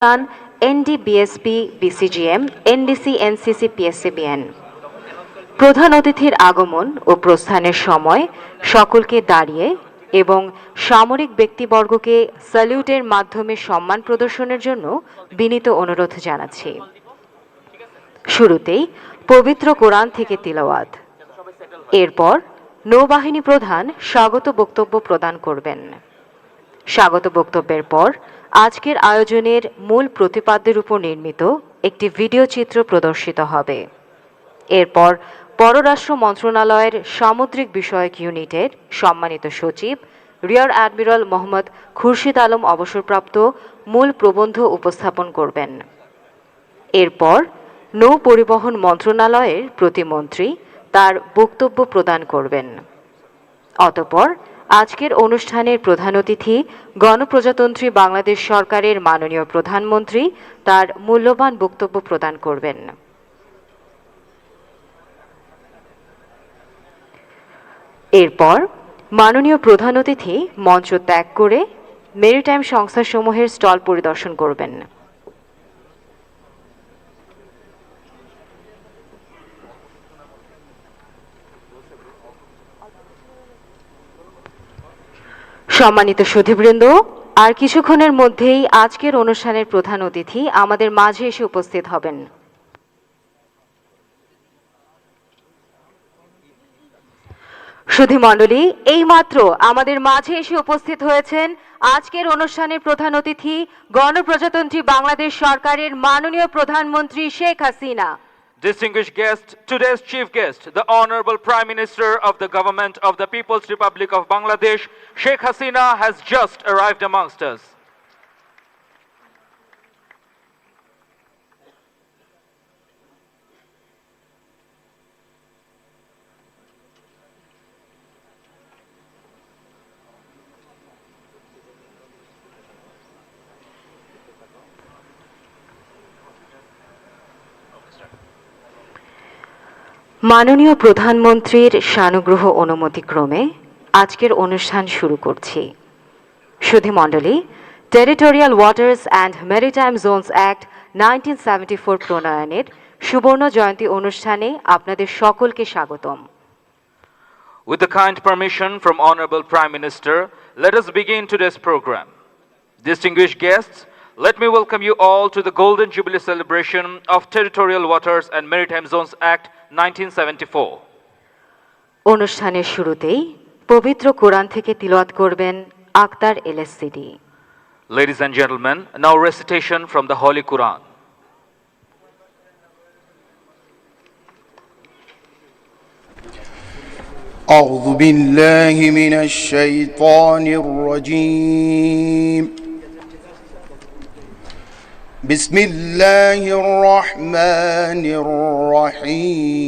এনডিবিএসপি বিসিজিএম NDC NCC পিএসসিবিএন। প্রধান অতিথির আগমন ও প্রস্থানের সময় সকলকে দাঁড়িয়ে এবং সামরিক ব্যক্তিবর্গকে স্যালুটের মাধ্যমে সম্মান প্রদর্শনের জন্য বিনীত অনুরোধ জানাচ্ছি। শুরুতেই পবিত্র কোরআন থেকে তিলাওয়াত, এরপর নৌবাহিনী প্রধান স্বাগত বক্তব্য প্রদান করবেন। স্বাগত বক্তব্যের পর আজকের আয়োজনের মূল প্রতিপাদ্যের উপর নির্মিত একটি ভিডিও চিত্র প্রদর্শিত হবে। এরপর পররাষ্ট্র মন্ত্রণালয়ের সামুদ্রিক বিষয়ক ইউনিটের সম্মানিত সচিব রিয়ার অ্যাডমিরাল মোহাম্মদ খুরশিদ আলম অবসরপ্রাপ্ত মূল প্রবন্ধ উপস্থাপন করবেন। এরপর নৌ পরিবহন মন্ত্রণালয়ের প্রতিমন্ত্রী তার বক্তব্য প্রদান করবেন। অতঃপর আজকের অনুষ্ঠানের প্রধান অতিথি গণপ্রজাতন্ত্রী বাংলাদেশ সরকারের মাননীয় প্রধানমন্ত্রী তার মূল্যবান বক্তব্য প্রদান করবেন। এরপর মাননীয় প্রধান অতিথি মঞ্চ ত্যাগ করে মেরিটাইম সংস্থাসমূহের স্টল পরিদর্শন করবেন। সম্মানিত সুধীবৃন্দ, আর কিছুক্ষণের মধ্যেই আজকের অনুষ্ঠানের প্রধান অতিথি আমাদের মাঝে এসে উপস্থিত হবেন। সুধীমণ্ডলী, এইমাত্র আমাদের মাঝে এসে উপস্থিত হয়েছেন আজকের অনুষ্ঠানের প্রধান অতিথি গণপ্রজাতন্ত্রী বাংলাদেশ সরকারের মাননীয় প্রধানমন্ত্রী Sheikh Hasina. Distinguished guest, today's chief guest, the Honorable Prime Minister of the Government of the People's Republic of Bangladesh, Sheikh Hasina, has just arrived amongst us. মাননীয় প্রধানমন্ত্রীর সানুগ্রহ অনুমতিক্রমে আজকের অনুষ্ঠান শুরু করছি। সুধীমণ্ডলী, territorial waters and maritime zones act 1974 প্রণয়নের সুবর্ণ জয়ন্তী অনুষ্ঠানে আপনাদের সকলকে স্বাগতম। With the kind permission from Honorable Prime Minister, let us begin today's program. Distinguished guests, let me welcome you all to the Golden Jubilee celebration of Territorial Waters and Maritime Zones Act 1974. অনুষ্ঠানের শুরুতেই পবিত্র কোরআন থেকে তিলাওয়াত করবেন Akter এলএসসিডি। Ladies and gentlemen, now recitation from the Holy Quran. أعوذ بالله من الشيطان الرجيم. بسم الله الرحمن الرحيم.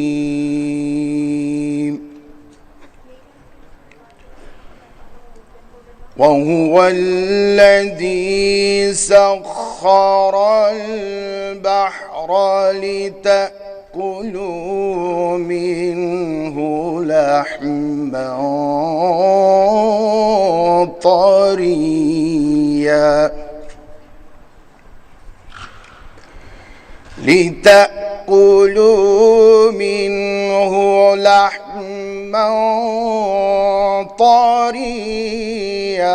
وهو الذي سخر البحر لتأكلوا منه لحما طريا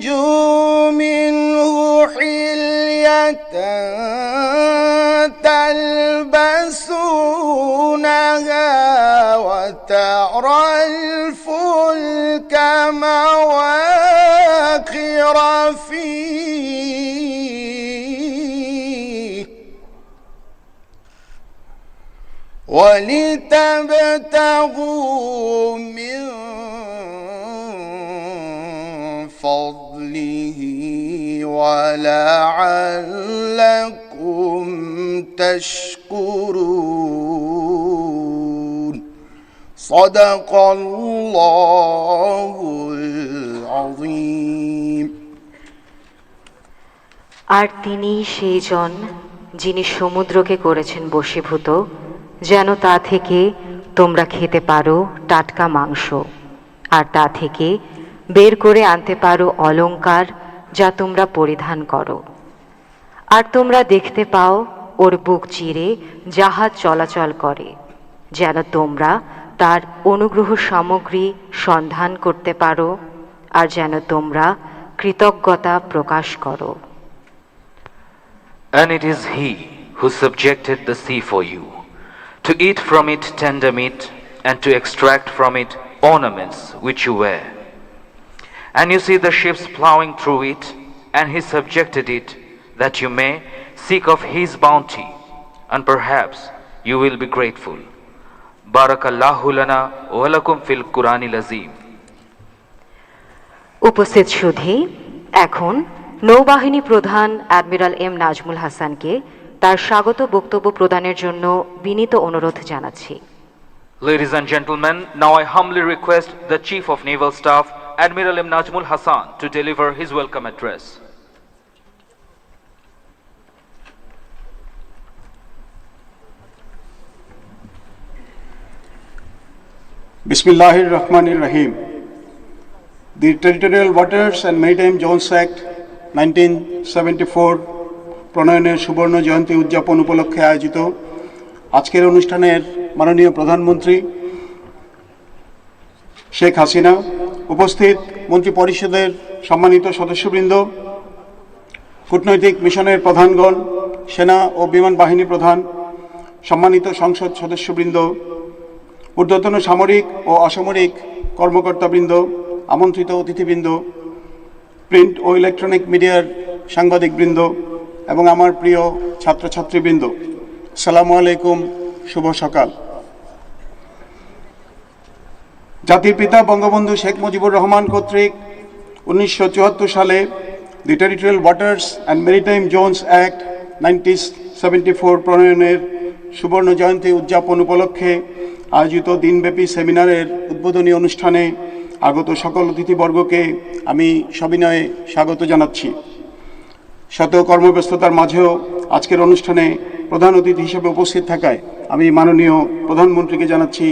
وتستخرجوا منه حلية تلبسونها وترى الفلك مواخر فيه ولتبتغوا من فضله ولعلكم تشكرون صدق الله العظيم। আর তিনি সেই জন যিনি সমুদ্রকে করেছেন বশীভূত, যেন তা থেকে তোমরা খেতে পারো টাটকা মাংস, আর তা থেকে বের করে আনতে পারো অলংকার যা তোমরা পরিধান করো। আর তোমরা দেখতে পাও ওর বুক চিরে জাহাজ চলাচল করে, যেন তোমরা তার অনুগ্রহ সামগ্রী সন্ধান করতে পারো, আর যেন তোমরা কৃতজ্ঞতা প্রকাশ করো। And it is he who subjected the sea for you, to eat from it tender meat, and to extract from it ornaments which you wear. And you see the ships plowing through it, and he subjected it, that you may seek of his bounty, and perhaps you will be grateful. Barakallahu lana wa lakum fil Quranil Azim. উপস্থিত সুধী, এখন নৌবাহিনী প্রধান admiral M Nazmul হাসানকে তার স্বাগত বক্তব্য প্রদানের জন্য বিনীত অনুরোধ জানাচ্ছি। Ladies and gentlemen, now I humbly request the Chief of Naval Staff, Admiral M. Najmul Hasan, to deliver his welcome address. Bismillahir Rahmanir Rahim. The Territorial Waters and Maritime Zones Act 1974 প্রণয়নের সুবর্ণ জয়ন্তী উদযাপন উপলক্ষে আয়োজিত আজকের অনুষ্ঠানের মাননীয় প্রধানমন্ত্রী শেখ হাসিনা, উপস্থিত মন্ত্রী পরিষদের সম্মানিত সদস্যবৃন্দ, কূটনৈতিক মিশনের প্রধানগণ, সেনা ও বিমান বাহিনী প্রধান, সম্মানিত সংসদ সদস্যবৃন্দ, ঊর্ধ্বতন সামরিক ও অসামরিক কর্মকর্তাবৃন্দ, আমন্ত্রিত অতিথিবৃন্দ, প্রিন্ট ও ইলেকট্রনিক মিডিয়ার সাংবাদিকবৃন্দ এবং আমার প্রিয় ছাত্রছাত্রীবৃন্দ, আসসালামু আলাইকুম, শুভ সকাল। জাতির পিতা বঙ্গবন্ধু শেখ মুজিবুর রহমান কর্তৃক 1974 সালে the territorial waters and maritime zones act 1974 প্রণয়নের সুবর্ণ জয়ন্তী উদযাপন উপলক্ষে আয়োজিত দিনব্যাপী সেমিনারের উদ্বোধনী অনুষ্ঠানে আগত সকল অতিথিবর্গকে আমি সবিনয়ে স্বাগত জানাচ্ছি। শত কর্মব্যস্ততার মাঝেও আজকের অনুষ্ঠানে প্রধান অতিথি হিসেবে উপস্থিত থাকায় আমি মাননীয় প্রধানমন্ত্রীকে জানাচ্ছি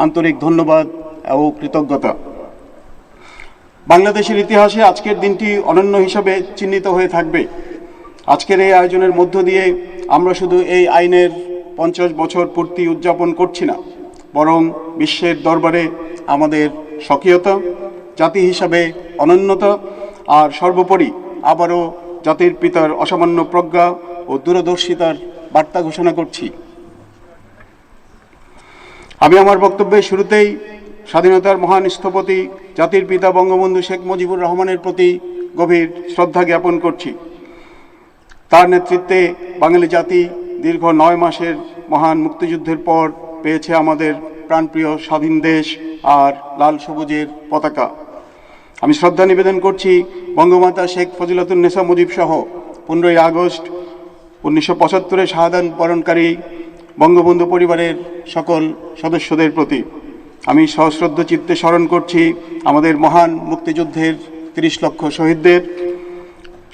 আন্তরিক ধন্যবাদ ও কৃতজ্ঞতা। বাংলাদেশের ইতিহাসে আজকের দিনটি অনন্য হিসাবে চিহ্নিত হয়ে থাকবে। আজকের এই আয়োজনের মধ্য দিয়ে আমরা শুধু এই আইনের 50 বছর পূর্তি উদযাপন করছি না, বরং বিশ্বের দরবারে আমাদের স্বকীয়তা, জাতি হিসাবে অনন্যতা আর সর্বোপরি আবারও জাতির পিতার অসামান্য প্রজ্ঞা ও দূরদর্শিতার বার্তা ঘোষণা করছি। আমি আমার বক্তব্যের শুরুতেই স্বাধীনতার মহান স্থপতি জাতির পিতা বঙ্গবন্ধু শেখ মুজিবুর রহমানের প্রতি গভীর শ্রদ্ধা জ্ঞাপন করছি। তার নেতৃত্বে বাঙালি জাতি দীর্ঘ 9 মাসের মহান মুক্তিযুদ্ধের পর পেয়েছে আমাদের প্রাণপ্রিয় স্বাধীন দেশ আর লাল সবুজের পতাকা। আমি শ্রদ্ধা নিবেদন করছি বঙ্গমাতা শেখ ফজিলাতুন্নেসা মুজিব সহ 15ই আগস্ট 1975-এ শাহাদাত বরণকারী বঙ্গবন্ধু পরিবারের সকল সদস্যদের প্রতি। আমি সশ্রদ্ধ চিত্তে স্মরণ করছি আমাদের মহান মুক্তিযুদ্ধের 30 লক্ষ শহীদদের,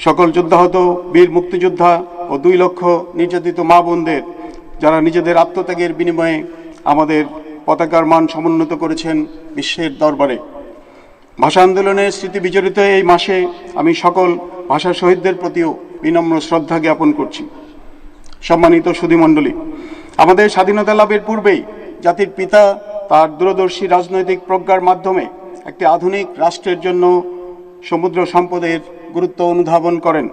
সকল যুদ্ধাহত বীর মুক্তিযোদ্ধা ও 2 লক্ষ নির্যাতিত মা বোনদের, যারা নিজেদের আত্মত্যাগের বিনিময়ে আমাদের পতাকার মান সমুন্নত করেছেন বিশ্বের দরবারে। ভাষা আন্দোলনের স্মৃতি বিজড়িত এই মাসে আমি সকল ভাষা শহীদদের প্রতিও বিনম্র শ্রদ্ধা জ্ঞাপন করছি। সম্মানিত সুধীমণ্ডলী, আমাদের স্বাধীনতা লাভের পূর্বেই জাতির পিতা তার দূরদর্শী রাজনৈতিক প্রজ্ঞার মাধ্যমে একটি আধুনিক রাষ্ট্রের জন্য সমুদ্র সম্পদের গুরুত্ব অনুধাবন করেন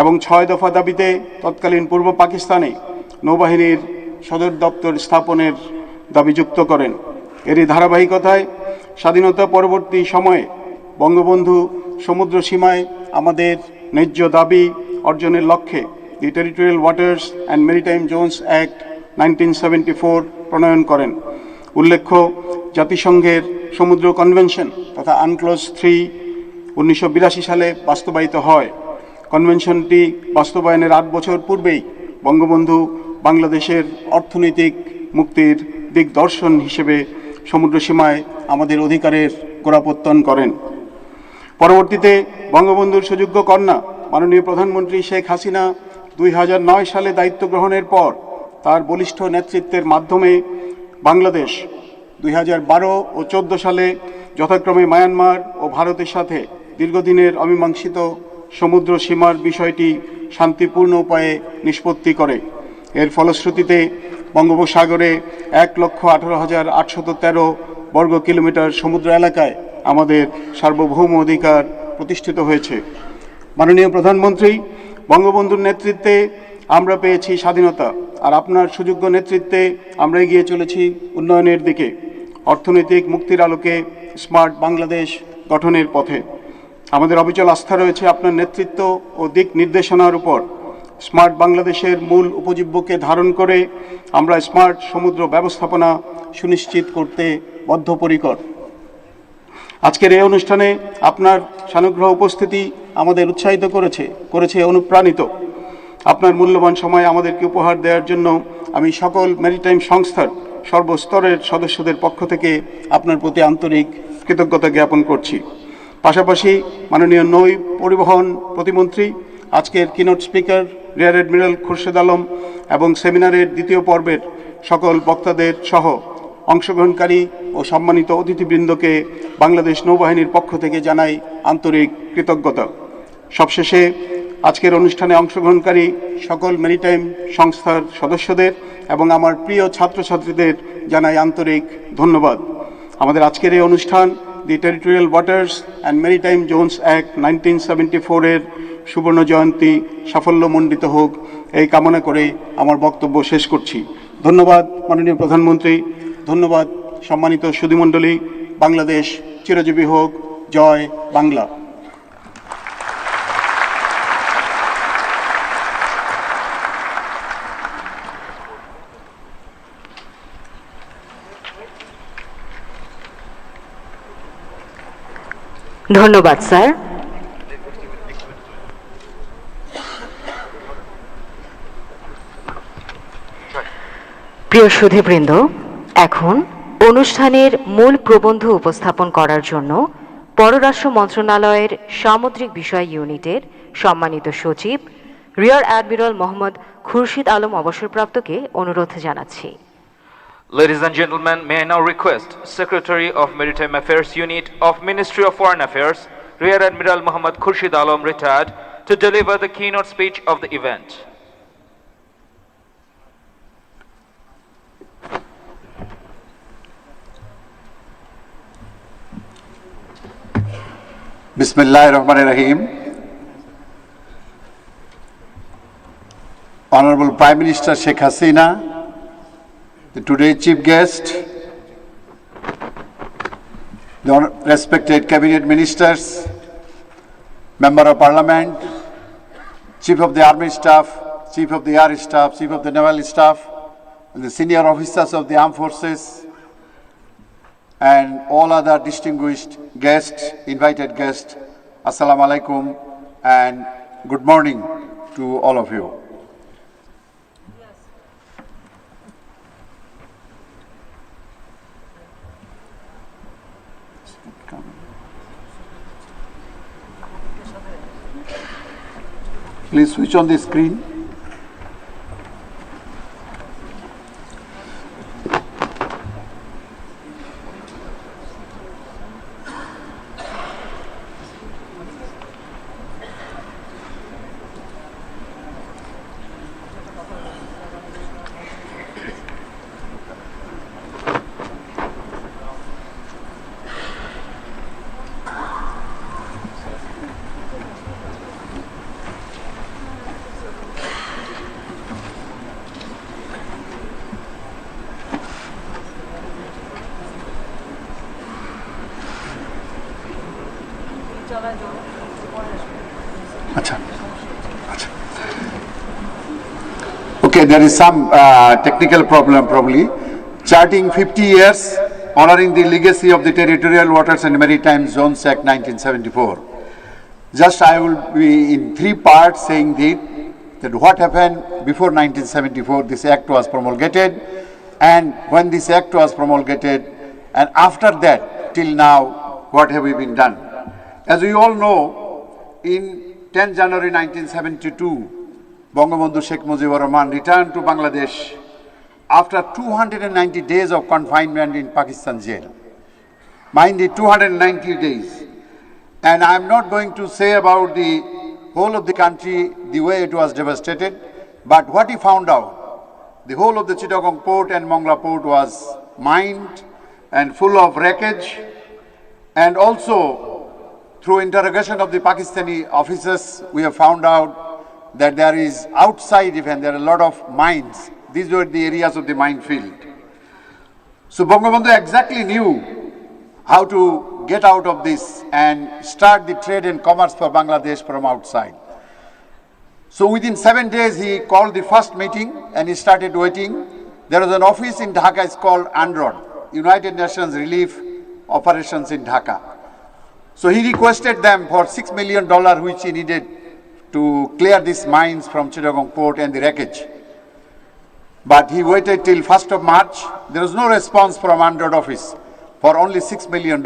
এবং 6 দফা দাবিতে তৎকালীন পূর্ব পাকিস্তানে নৌবাহিনীর সদর দপ্তর স্থাপনের দাবি যুক্ত করেন। এরই ধারাবাহিকতায় স্বাধীনতা পরবর্তী সময়ে বঙ্গবন্ধু সমুদ্র সীমায় আমাদের ন্যায্য দাবি অর্জনের লক্ষ্যে the territorial waters and maritime zones act 1974 প্রণয়ন করেন। উল্লেখ্য, জাতিসংঘের সমুদ্র কনভেনশন তথা আনক্লোজ 3 1982 সালে বাস্তবায়িত হয়। কনভেনশনটি বাস্তবায়নের 8 বছর পূর্বেই বঙ্গবন্ধু বাংলাদেশের অর্থনৈতিক মুক্তির দিকদর্শন হিসেবে সমুদ্র সীমায় আমাদের অধিকারের গোড়াপত্তন করেন। পরবর্তীতে বঙ্গবন্ধুর সুযোগ্য কন্যা মাননীয় প্রধানমন্ত্রী শেখ হাসিনা 2009 সালে দায়িত্ব গ্রহণের পর তার বলিষ্ঠ নেতৃত্বের মাধ্যমে বাংলাদেশ 2012 ও 14 সালে যথাক্রমে মায়ানমার ও ভারতের সাথে দীর্ঘদিনের অমীমাংসিত সমুদ্র সীমার বিষয়টি শান্তিপূর্ণ উপায়ে নিষ্পত্তি করে। এর ফলশ্রুতিতে বঙ্গোপসাগরে 1,18,813 বর্গ কিলোমিটার সমুদ্র এলাকায় আমাদের সার্বভৌম অধিকার প্রতিষ্ঠিত হয়েছে। মাননীয় প্রধানমন্ত্রী, বঙ্গবন্ধুর নেতৃত্বে আমরা পেয়েছি স্বাধীনতা, আর আপনার সুযোগ্য নেতৃত্বে আমরা এগিয়ে চলেছি উন্নয়নের দিকে, অর্থনৈতিক মুক্তির আলোকে স্মার্ট বাংলাদেশ গঠনের পথে। আমাদের অবিচল আস্থা রয়েছে আপনার নেতৃত্ব ও দিক নির্দেশনার উপর। স্মার্ট বাংলাদেশের মূল উপজীব্যকে ধারণ করে আমরা স্মার্ট সমুদ্র ব্যবস্থাপনা সুনিশ্চিত করতে বদ্ধপরিকর। আজকের এই অনুষ্ঠানে আপনার সানুগ্রহ উপস্থিতি আমাদের উৎসাহিত করেছে অনুপ্রাণিত। আপনার মূল্যবান সময় আমাদেরকে উপহার দেওয়ার জন্য আমি সকল ম্যারিটাইম সংস্থার সর্বস্তরের সদস্যদের পক্ষ থেকে আপনার প্রতি আন্তরিক কৃতজ্ঞতা জ্ঞাপন করছি। পাশাপাশি মাননীয় নৌ পরিবহন প্রতিমন্ত্রী, আজকের keynote speaker rear admiral Khurshed Alam এবং সেমিনারের দ্বিতীয় পর্বের সকল বক্তাদের সহ অংশগ্রহণকারী ও সম্মানিত অতিথিবৃন্দকে বাংলাদেশ নৌবাহিনীর পক্ষ থেকে জানাই আন্তরিক কৃতজ্ঞতা। সবশেষে আজকের অনুষ্ঠানে অংশগ্রহণকারী সকল ম্যারিটাইম সংস্থার সদস্যদের এবং আমার প্রিয় ছাত্রছাত্রীদের জানাই আন্তরিক ধন্যবাদ। আমাদের আজকের এই অনুষ্ঠান the territorial waters and maritime zones act 1974-এর সুবর্ণ জয়ন্তী সাফল্যমণ্ডিত হোক, এই কামনা করে আমার বক্তব্য শেষ করছি। ধন্যবাদ মাননীয় প্রধানমন্ত্রী, ধন্যবাদ সম্মানিত সুধীমণ্ডলী। বাংলাদেশ চিরজীবী হোক। জয় বাংলা। ধন্যবাদ স্যার। প্রিয় সুধীবৃন্দ, এখন অনুষ্ঠানের মূল প্রবন্ধ উপস্থাপন করার জন্য পররাষ্ট্র মন্ত্রণালয়ের সামুদ্রিক বিষয় ইউনিটের সম্মানিত সচিব রিয়ার অ্যাডমিরাল মোহাম্মদ খুরশিদ আলম অবসরপ্রাপ্তকে অনুরোধ জানাচ্ছি। Ladies and gentlemen, may I now request Secretary of Maritime Affairs Unit of Ministry of Foreign Affairs, Rear Admiral Muhammad Khurshid Alam, retired, to deliver the keynote speech of the event. Bismillahirrahmanirrahim. Honorable Prime Minister Sheikh Hasina, the today's chief guest, the respected cabinet ministers, member of parliament, chief of the army staff, chief of the air staff, chief of the naval staff, and the senior officers of the armed forces, and all other distinguished guests, invited guests, Assalamu alaikum and good morning to all of you. Please switch on the screen. Okay, there is some technical problem probably. Charting 50 years, honoring the legacy of the Territorial Waters and Maritime Zones Act 1974. Just I will be in three parts saying that what happened before 1974, this act was promulgated, and when this act was promulgated, and after that till now, what have we been done? As we all know, in 10 January 1972, Bangabandhu Sheikh Mujibur Rahman returned to Bangladesh after 290 days of confinement in Pakistan jail. Mind it, 290 days. And I'm not going to say about the whole of the country, the way it was devastated, but what he found out, the whole of the Chittagong port and Mongla port was mined and full of wreckage, and also through interrogation of the Pakistani officers, we have found out that there is outside even, there are a lot of mines. These were the areas of the minefield. So Bangabandhu exactly knew how to get out of this and start the trade and commerce for Bangladesh from outside. So within 7 days, he called the first meeting and he started waiting. There was an office in Dhaka, it's called UNRWA, United Nations Relief Operations in Dhaka. So he requested them for $6 million, which he needed to clear these mines from Chittagong port and the wreckage. But he waited till 1st of March. There was no response from UNRWA office for only $6 million.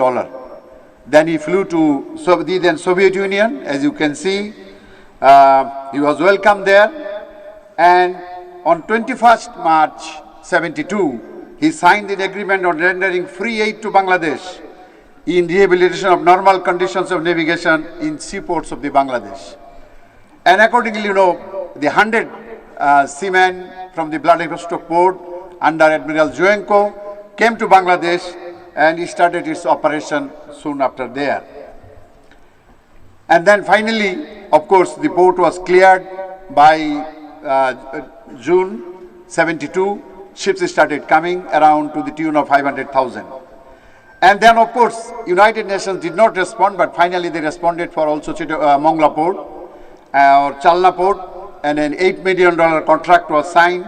Then he flew to the then Soviet Union, as you can see. He was welcomed there. And on 21st March 72, he signed an agreement on rendering free aid to Bangladesh in rehabilitation of normal conditions of navigation in seaports of the Bangladesh. And accordingly, the 100 seamen from the Vladivostok port under Admiral Joenko came to Bangladesh, and he started its operation soon after there. And then finally, of course, the port was cleared by June 72. Ships started coming around to the tune of 500,000. And then, of course, United Nations did not respond, but finally they responded for also Mongla port or Chalna port, and an $8 million contract was signed,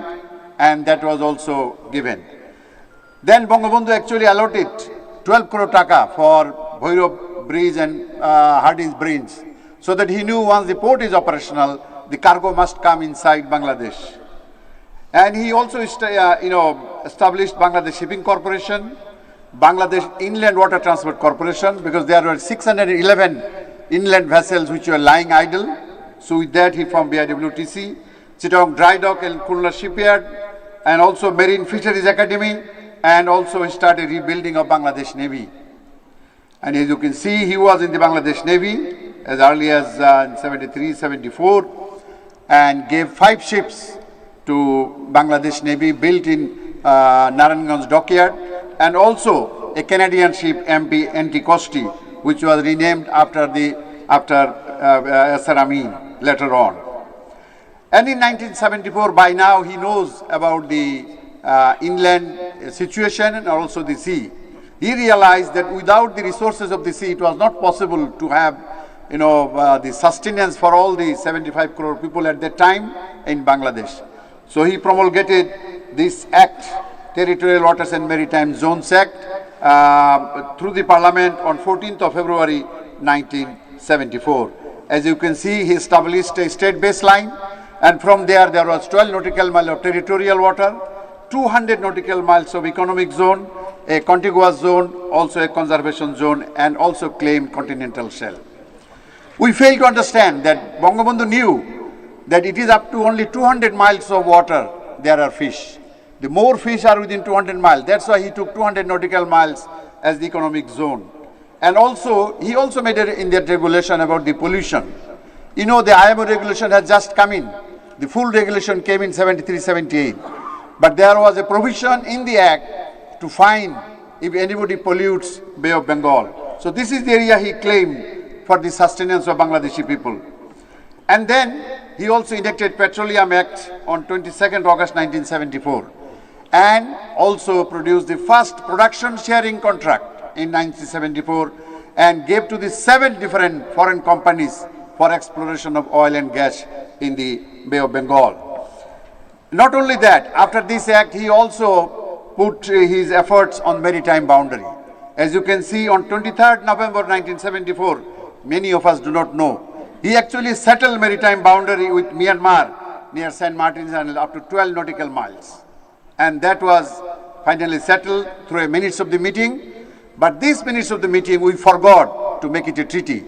and that was also given. Then Bangabandhu actually allotted 12 crore taka for Bhairab Bridge and Hardin's Bridge, so that he knew once the port is operational, the cargo must come inside Bangladesh. And he also established Bangladesh Shipping Corporation, Bangladesh Inland Water Transport Corporation, because there were 611 inland vessels which were lying idle. So with that he formed BIWTC, Chittagong Dry Dock and Khulna Shipyard, and also Marine Fisheries Academy, and also he started rebuilding of Bangladesh Navy. And as you can see, he was in the Bangladesh Navy as early as in 73, 74, and gave 5 ships to Bangladesh Navy built in Narayanganj dockyard, and also a Canadian ship MV Anticosti, which was renamed after Yasser Amin later on. And in 1974, by now he knows about the inland situation and also the sea. He realized that without the resources of the sea, it was not possible to have, the sustenance for all the 75 crore people at that time in Bangladesh. So he promulgated this act, Territorial Waters and Maritime Zones Act, through the Parliament on 14th of February 1974. As you can see, he established a state baseline, and from there was 12 nautical miles of territorial water, 200 nautical miles of economic zone, a contiguous zone, also a conservation zone, and also claimed continental shelf. We fail to understand that Bangabandhu knew that it is up to only 200 miles of water there are fish. The more fish are within 200 miles. That's why he took 200 nautical miles as the economic zone. And also, he also made it in that regulation about the pollution. The IMO regulation has just come in. The full regulation came in 73, 78. But there was a provision in the act to fine if anybody pollutes Bay of Bengal. So this is the area he claimed for the sustenance of Bangladeshi people. And then he also enacted Petroleum Act on 22nd August 1974, and also produced the first production sharing contract in 1974, and gave to the 7 different foreign companies for exploration of oil and gas in the Bay of Bengal. Not only that, after this act, he also put his efforts on maritime boundary. As you can see, on 23rd November 1974, many of us do not know, he actually settled maritime boundary with Myanmar near St. Martin's Island up to 12 nautical miles. And that was finally settled through a minutes of the meeting. But these minutes of the meeting, we forgot to make it a treaty.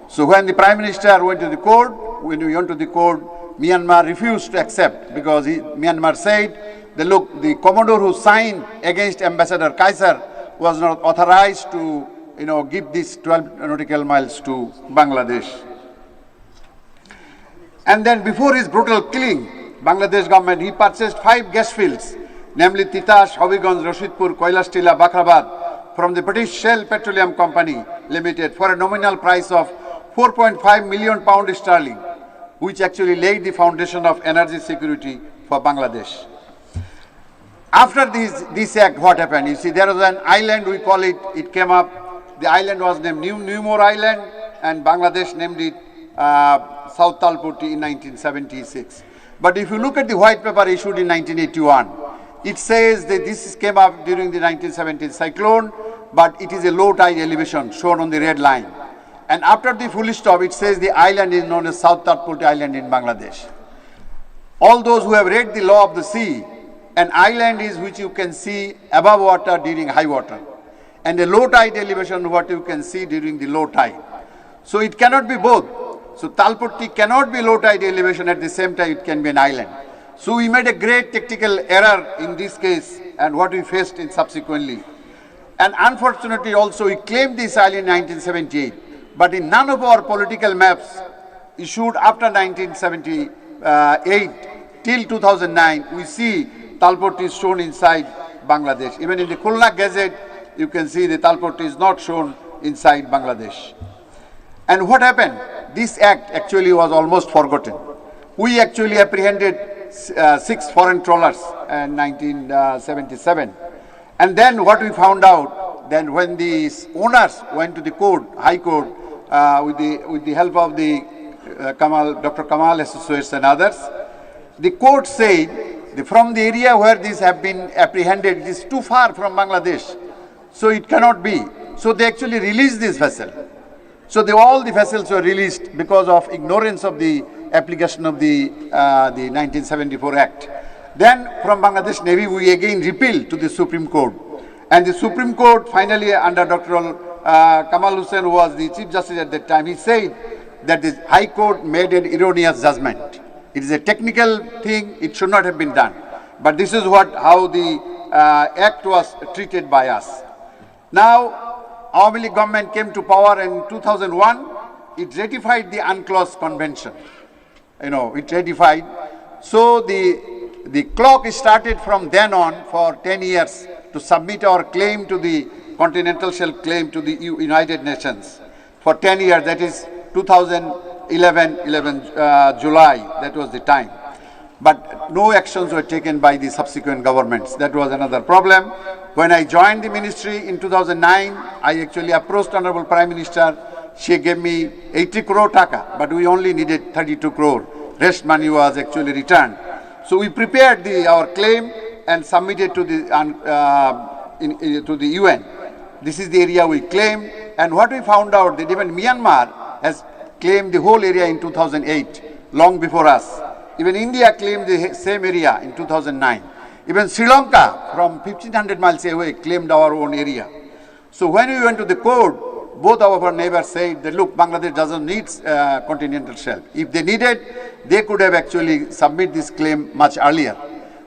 So when the Prime Minister went to the court, when we went to the court, Myanmar refused to accept because Myanmar said, that look, the commodore who signed against Ambassador Kaiser was not authorized to, give these 12 nautical miles to Bangladesh. And then before his brutal killing, Bangladesh government, he purchased 5 gas fields, namely Titash, Habiganj, Rashidpur, Koilastila, Bakrabad, from the British Shell Petroleum Company Limited for a nominal price of 4.5 million pound sterling, which actually laid the foundation of energy security for Bangladesh. After this act, what happened? You see, there was an island, we call it, it came up, the island was named Newmore Island, and Bangladesh named it South Talpoti in 1976. But if you look at the white paper issued in 1981, it says that this came up during the 1970 cyclone, but it is a low tide elevation shown on the red line. And after the full stop, it says the island is known as South Talpoti Island in Bangladesh. All those who have read the law of the sea, an island is which you can see above water during high water, and a low tide elevation what you can see during the low tide. So it cannot be both. So Talpoti cannot be low tide elevation, at the same time it can be an island. So we made a great technical error in this case, and what we faced in subsequently. And unfortunately also we claimed this island in 1978, but in none of our political maps issued after 1978 till 2009, we see Talpoti is shown inside Bangladesh. Even in the Khulna Gazette, you can see the Talpoti is not shown inside Bangladesh. And what happened? This act actually was almost forgotten. We actually apprehended 6 foreign trawlers in 1977. And then what we found out, then when these owners went to the court, High Court, with the help of the Dr. Kamal Associates and others, the court said that from the area where these have been apprehended, it is too far from Bangladesh, so it cannot be. So they actually released this vessel. So all the vessels were released because of ignorance of the application of the 1974 Act. Then from Bangladesh Navy, we again appealed to the Supreme Court. And the Supreme Court finally, under Dr. Kamal Hussain, who was the Chief Justice at that time, he said that the High Court made an erroneous judgment. It is a technical thing, it should not have been done. But this is how the Act was treated by us. Now, Awami League government came to power in 2001, it ratified the UNCLOS Convention. It ratified. So the clock started from then on for 10 years to submit our claim to the Continental Shelf claim to the United Nations. For 10 years, that is 2011, July, that was the time. But no actions were taken by the subsequent governments. That was another problem. When I joined the ministry in 2009, I actually approached Honorable Prime Minister. She gave me 80 crore taka, but we only needed 32 crore. Rest money was actually returned. So we prepared our claim and submitted to the UN. This is the area we claimed. And what we found out that even Myanmar has claimed the whole area in 2008, long before us. Even India claimed the same area in 2009. Even Sri Lanka, from 1500 miles away, claimed our own area. So when we went to the court, both of our neighbors said that, look, Bangladesh doesn't need continental shelf. If they needed, they could have actually submitted this claim much earlier.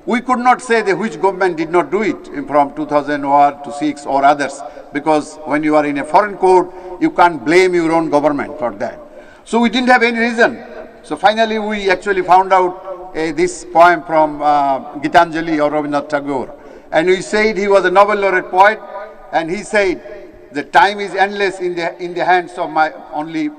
We could not say that which government did not do it from 2001 to 6 or others, because when you are in a foreign court, you can't blame your own government for that. So we didn't have any reason. So finally, we actually found out this poem from Gitanjali or Rabindranath Tagore. And we said he was a Nobel laureate poet, and he said, the time is endless in the hands of my only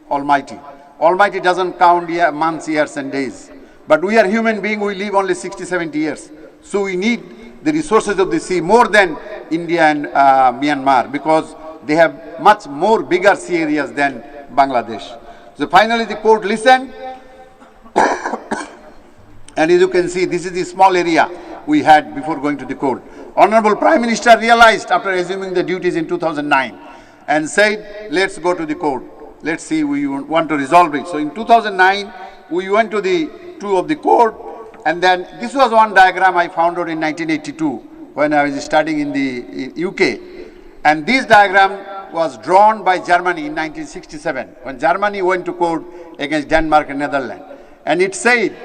Almighty. Almighty doesn't count months, years, and days. But we are human beings, we live only 60, 70 years. So we need the resources of the sea more than India and Myanmar, because they have much more bigger sea areas than Bangladesh. So finally the court listened. And as you can see, this is the small area we had before going to the court. Honorable Prime Minister realized after assuming the duties in 2009 and said, let's go to the court. Let's see, we want to resolve it. So in 2009, we went to the court, and then this was one diagram I found out in 1982 when I was studying in the UK. And this diagram was drawn by Germany in 1967 when Germany went to court against Denmark and Netherlands. And it said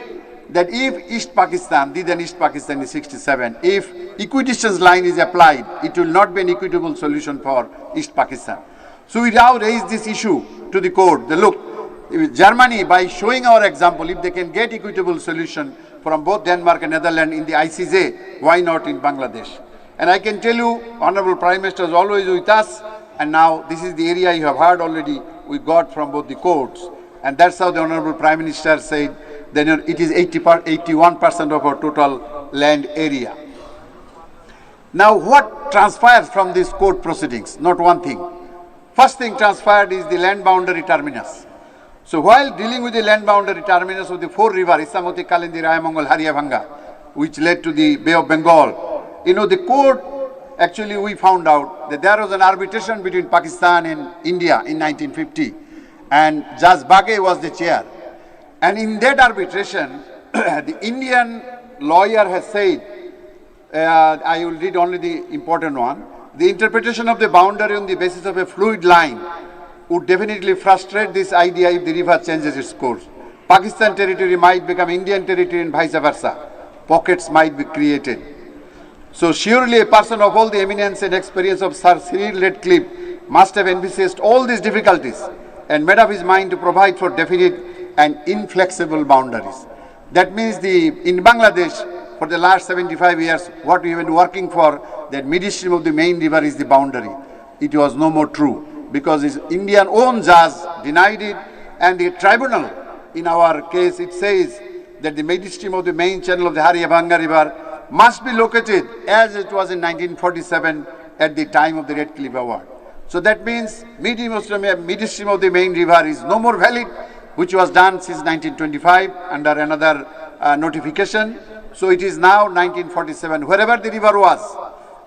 that if East Pakistan, then East Pakistan is 67, if equidistance line is applied, it will not be an equitable solution for East Pakistan. So we now raise this issue to the court. Look, if Germany, by showing our example, if they can get equitable solution from both Denmark and Netherlands in the ICJ, why not in Bangladesh? And I can tell you, Honorable Prime Minister is always with us, and now this is the area you have heard already, we got from both the courts. And that's how the Honorable Prime Minister said that it is 81% of our total land area. Now what transpires from these court proceedings? Not one thing. First thing transpired is the land boundary terminus. So while dealing with the land boundary terminus of the four rivers, Isamati, Kalindi, Rayamangol, Hariyabhanga, which led to the Bay of Bengal, the court, actually we found out that there was an arbitration between Pakistan and India in 1950, and Judge Baghe was the chair. And in that arbitration, the Indian lawyer has said, I will read only the important one, the interpretation of the boundary on the basis of a fluid line would definitely frustrate this idea if the river changes its course. Pakistan territory might become Indian territory and vice versa. Pockets might be created. So surely a person of all the eminence and experience of Sir Cyril Redcliffe must have envisaged all these difficulties and made up his mind to provide for definite and inflexible boundaries. That means in Bangladesh, for the last 75 years, what we have been working for, that midstream of the main river is the boundary. It was no more true because his Indian own judge denied it, and the tribunal, in our case, it says that the midstream of the main channel of the Hariyabhanga River must be located as it was in 1947 at the time of the Redcliffe Award. So that means midstream of the main river is no more valid, which was done since 1925 under another notification. So it is now 1947. Wherever the river was,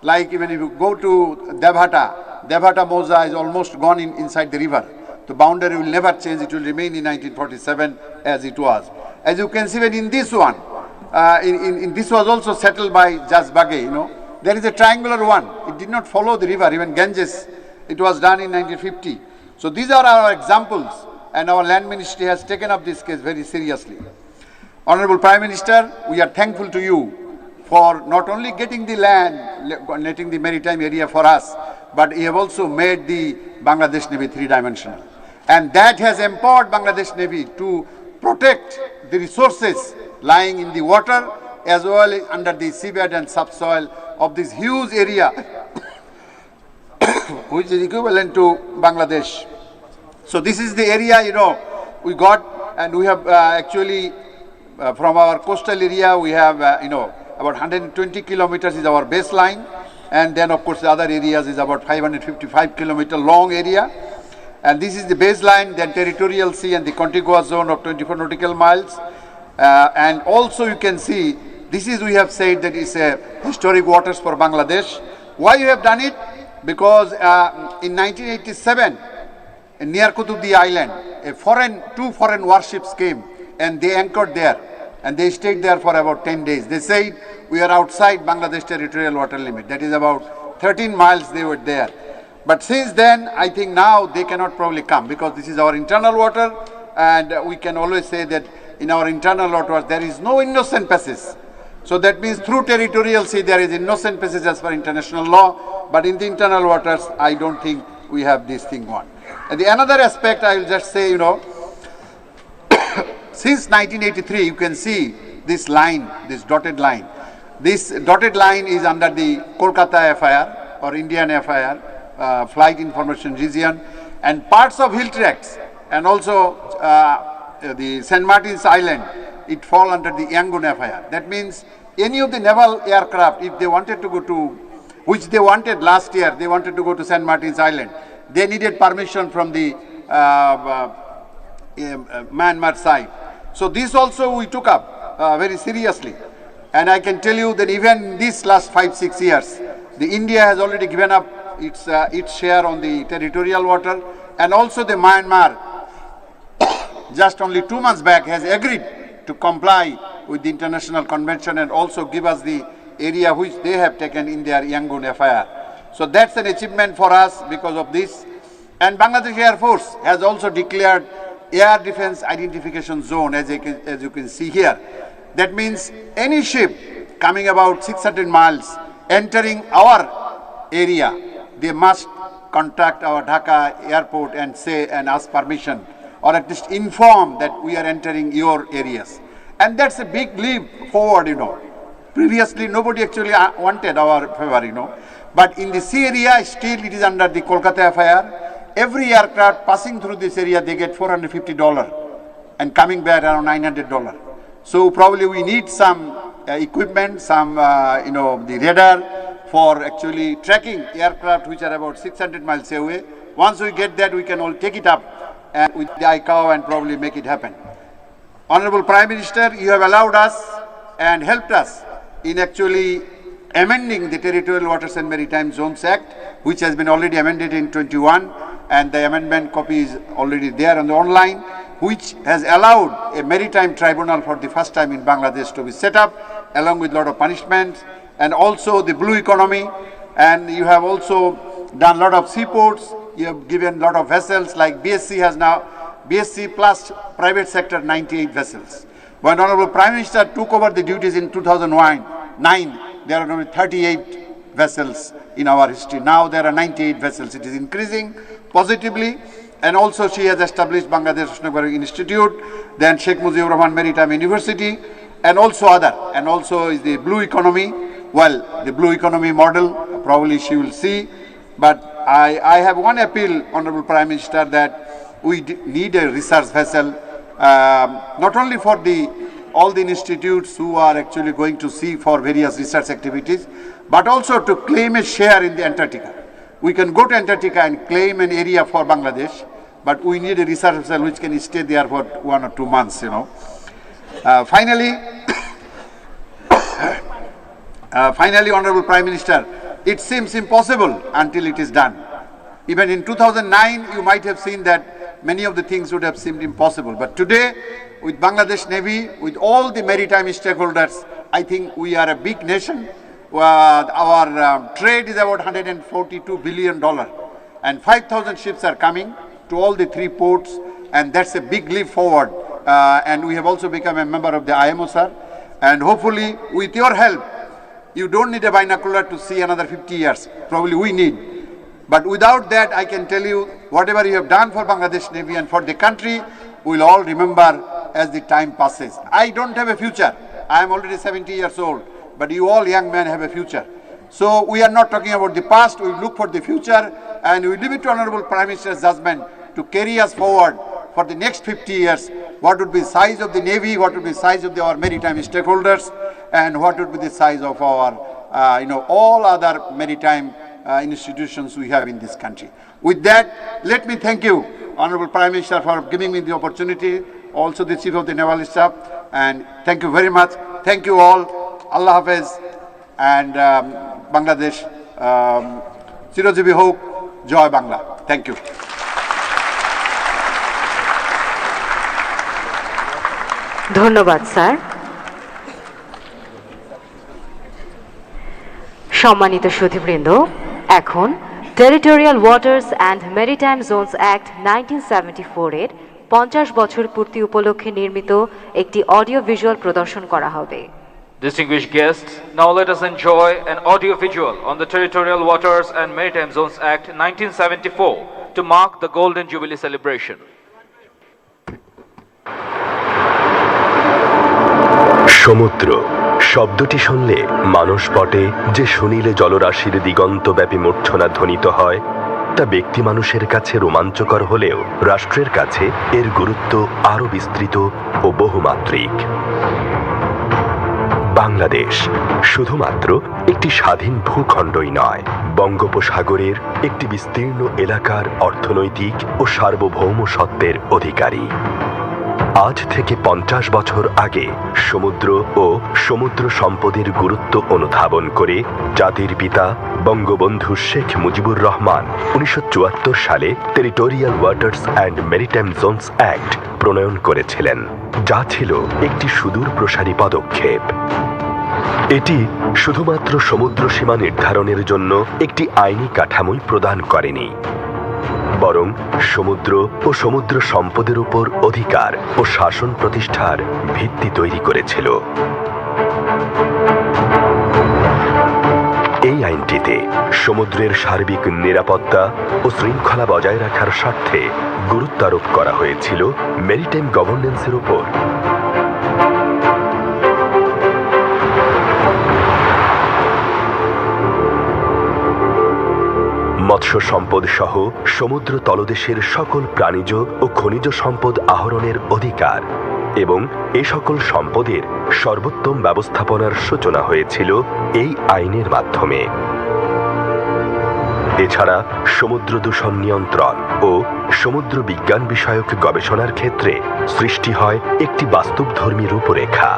like even if you go to Devhata Moza is almost gone inside the river. The boundary will never change, it will remain in 1947 as it was. As you can see, when in this one, this was also settled by Judge Baghe, there is a triangular one. It did not follow the river, even Ganges. It was done in 1950. So these are our examples, and our land ministry has taken up this case very seriously. Honorable Prime Minister, we are thankful to you for not only getting the land, letting the maritime area for us, but you have also made the Bangladesh Navy three-dimensional. And that has empowered Bangladesh Navy to protect the resources lying in the water as well as under the seabed and subsoil of this huge area which is equivalent to Bangladesh. So this is the area, we got, and we have actually from our coastal area we have, about 120 kilometers is our baseline, and then of course the other areas is about 555 kilometer long area. And this is the baseline, then territorial sea and the contiguous zone of 24 nautical miles. And also you can see, this is, we have said that it's a historic waters for Bangladesh. Why you have done it? Because in 1987, near Kutubdi Island, two foreign warships came and they anchored there. And they stayed there for about 10 days. They said, we are outside Bangladesh territorial water limit. That is about 13 miles they were there. But since then, I think now they cannot probably come because this is our internal water, and we can always say that in our internal waters there is no innocent passage. So that means through territorial sea there is innocent passage as per international law, but in the internal waters I don't think we have this thing on. And the another aspect I will just say, since 1983 you can see this line, this dotted line. This dotted line is under the Kolkata FIR or Indian FIR. Flight information region, and parts of hill tracts, and also the St. Martin's Island, it fall under the Yangon FIR. That means any of the naval aircraft, if they wanted to go to, which they wanted last year, they wanted to go to St. Martin's Island, they needed permission from the Myanmar side. So this also we took up very seriously, and I can tell you that even these last 5-6 years, the India has already given up its share on the territorial water, and also the Myanmar just only 2 months back has agreed to comply with the international convention and also give us the area which they have taken in their Yangon FIR. So that's an achievement for us because of this. And Bangladesh Air Force has also declared air defense identification zone, as you can see here. That means any ship coming about 600 miles entering our area, they must contact our Dhaka airport and say and ask permission, or at least inform that we are entering your areas. And that's a big leap forward, you know. Previously, nobody actually wanted our favor, you know. But in the sea area, still it is under the Kolkata FIR. Every aircraft passing through this area, they get $450 and coming back around $900. So probably we need some equipment, some, the radar for actually tracking aircraft which are about 600 miles away. Once we get that, we can all take it up and with the ICAO and probably make it happen. Honorable Prime Minister, you have allowed us and helped us in actually amending the Territorial Waters and Maritime Zones Act, which has been already amended in 21, and the amendment copy is already there on the online, which has allowed a maritime tribunal for the first time in Bangladesh to be set up, along with a lot of punishments, and also the blue economy. And you have also done a lot of seaports. You have given a lot of vessels, like BSC has now, BSC plus private sector 98 vessels. When Honorable Prime Minister took over the duties in 2009, there are only 38 vessels in our history. Now there are 98 vessels. It is increasing positively. And also she has established Bangladesh Oceanography Institute, then Sheikh Mujibur Rahman Maritime University, and also other. And also is the blue economy. Well, the blue economy model, probably she will see. But I have one appeal, Honorable Prime Minister, that we need a research vessel, not only for all the institutes who are actually going to sea for various research activities, but also to claim a share in the Antarctica. We can go to Antarctica and claim an area for Bangladesh, but we need a research vessel which can stay there for 1 or 2 months, you know. Finally, Honorable Prime Minister, it seems impossible until it is done. Even in 2009, you might have seen that many of the things would have seemed impossible. But today, with Bangladesh Navy, with all the maritime stakeholders, I think we are a big nation. Our trade is about $142 billion, and 5,000 ships are coming to all the 3 ports, and that's a big leap forward. And we have also become a member of the IMO, sir. And hopefully, with your help, you don't need a binocular to see another 50 years. Probably we need. But without that, I can tell you, whatever you have done for Bangladesh Navy and for the country, we'll all remember as the time passes. I don't have a future. I am already 70 years old. But you all young men have a future. So we are not talking about the past. We look for the future. And we leave it to Honorable Prime Minister's judgment to carry us forward for the next 50 years. What would be the size of the Navy? What would be the size of our maritime stakeholders? And what would be the size of our, all other maritime institutions we have in this country. With that, let me thank you, Honorable Prime Minister, for giving me the opportunity, also the Chief of the Naval Staff, and thank you very much. Thank you all. Allah Hafiz and Bangladesh. Chirojibi Houk, Joy Bangla. Thank you. ধন্যবাদ sir. সম্মানিত সুধীবৃন্দ, এখন territorial waters and maritime zones act 1974 এর 50 বছর পূর্তি উপলক্ষে নির্মিত একটি audio visual প্রদর্শন করা হবে। Distinguished guests, now let us enjoy an audio visual on the Territorial Waters and Maritime Zones Act 1974 to mark the Golden Jubilee celebration. সমুদ্র শব্দটি শুনলে মানসপটে যে সুনীলে জলরাশির দিগন্তব্যাপী মূর্ছনা ধ্বনিত হয়, তা ব্যক্তি মানুষের কাছে রোমাঞ্চকর হলেও রাষ্ট্রের কাছে এর গুরুত্ব আরও বিস্তৃত ও বহুমাত্রিক। বাংলাদেশ শুধুমাত্র একটি স্বাধীন ভূখণ্ডই নয়, বঙ্গোপসাগরের একটি বিস্তীর্ণ এলাকার অর্থনৈতিক ও সার্বভৌম সত্ত্বের অধিকারী। আজ থেকে 50 বছর আগে সমুদ্র ও সমুদ্র সম্পদের গুরুত্ব অনুধাবন করে জাতির পিতা বঙ্গবন্ধু শেখ মুজিবুর রহমান 1974 সালে territorial waters and maritime zones act প্রণয়ন করেছিলেন, যা ছিল একটি সুদূর প্রসারী পদক্ষেপ। এটি শুধুমাত্র সমুদ্র সীমা নির্ধারণের জন্য একটি আইনি কাঠামোই প্রদান করেনি, বরং সমুদ্র ও সমুদ্র সম্পদের উপর অধিকার ও শাসন প্রতিষ্ঠার ভিত্তি তৈরি করেছিল। এই আইনটিতে সমুদ্রের সার্বিক নিরাপত্তা ও শৃঙ্খলা বজায় রাখার স্বার্থে গুরুত্ব আরোপ করা হয়েছিল মেরিটাইম গভর্নেন্সের উপর। মৎস্য সম্পদ সহ সমুদ্র তলদেশের সকল প্রাণীজ ও খনিজ সম্পদ আহরণের অধিকার এবং এ সকল সম্পদের সর্বোত্তম ব্যবস্থাপনার সূচনা হয়েছিল এই আইনের মাধ্যমে। এছাড়া সমুদ্র দূষণ নিয়ন্ত্রণ ও সমুদ্র বিজ্ঞান বিষয়ক গবেষণার ক্ষেত্রে সৃষ্টি হয় একটি বাস্তবধর্মী রূপরেখা।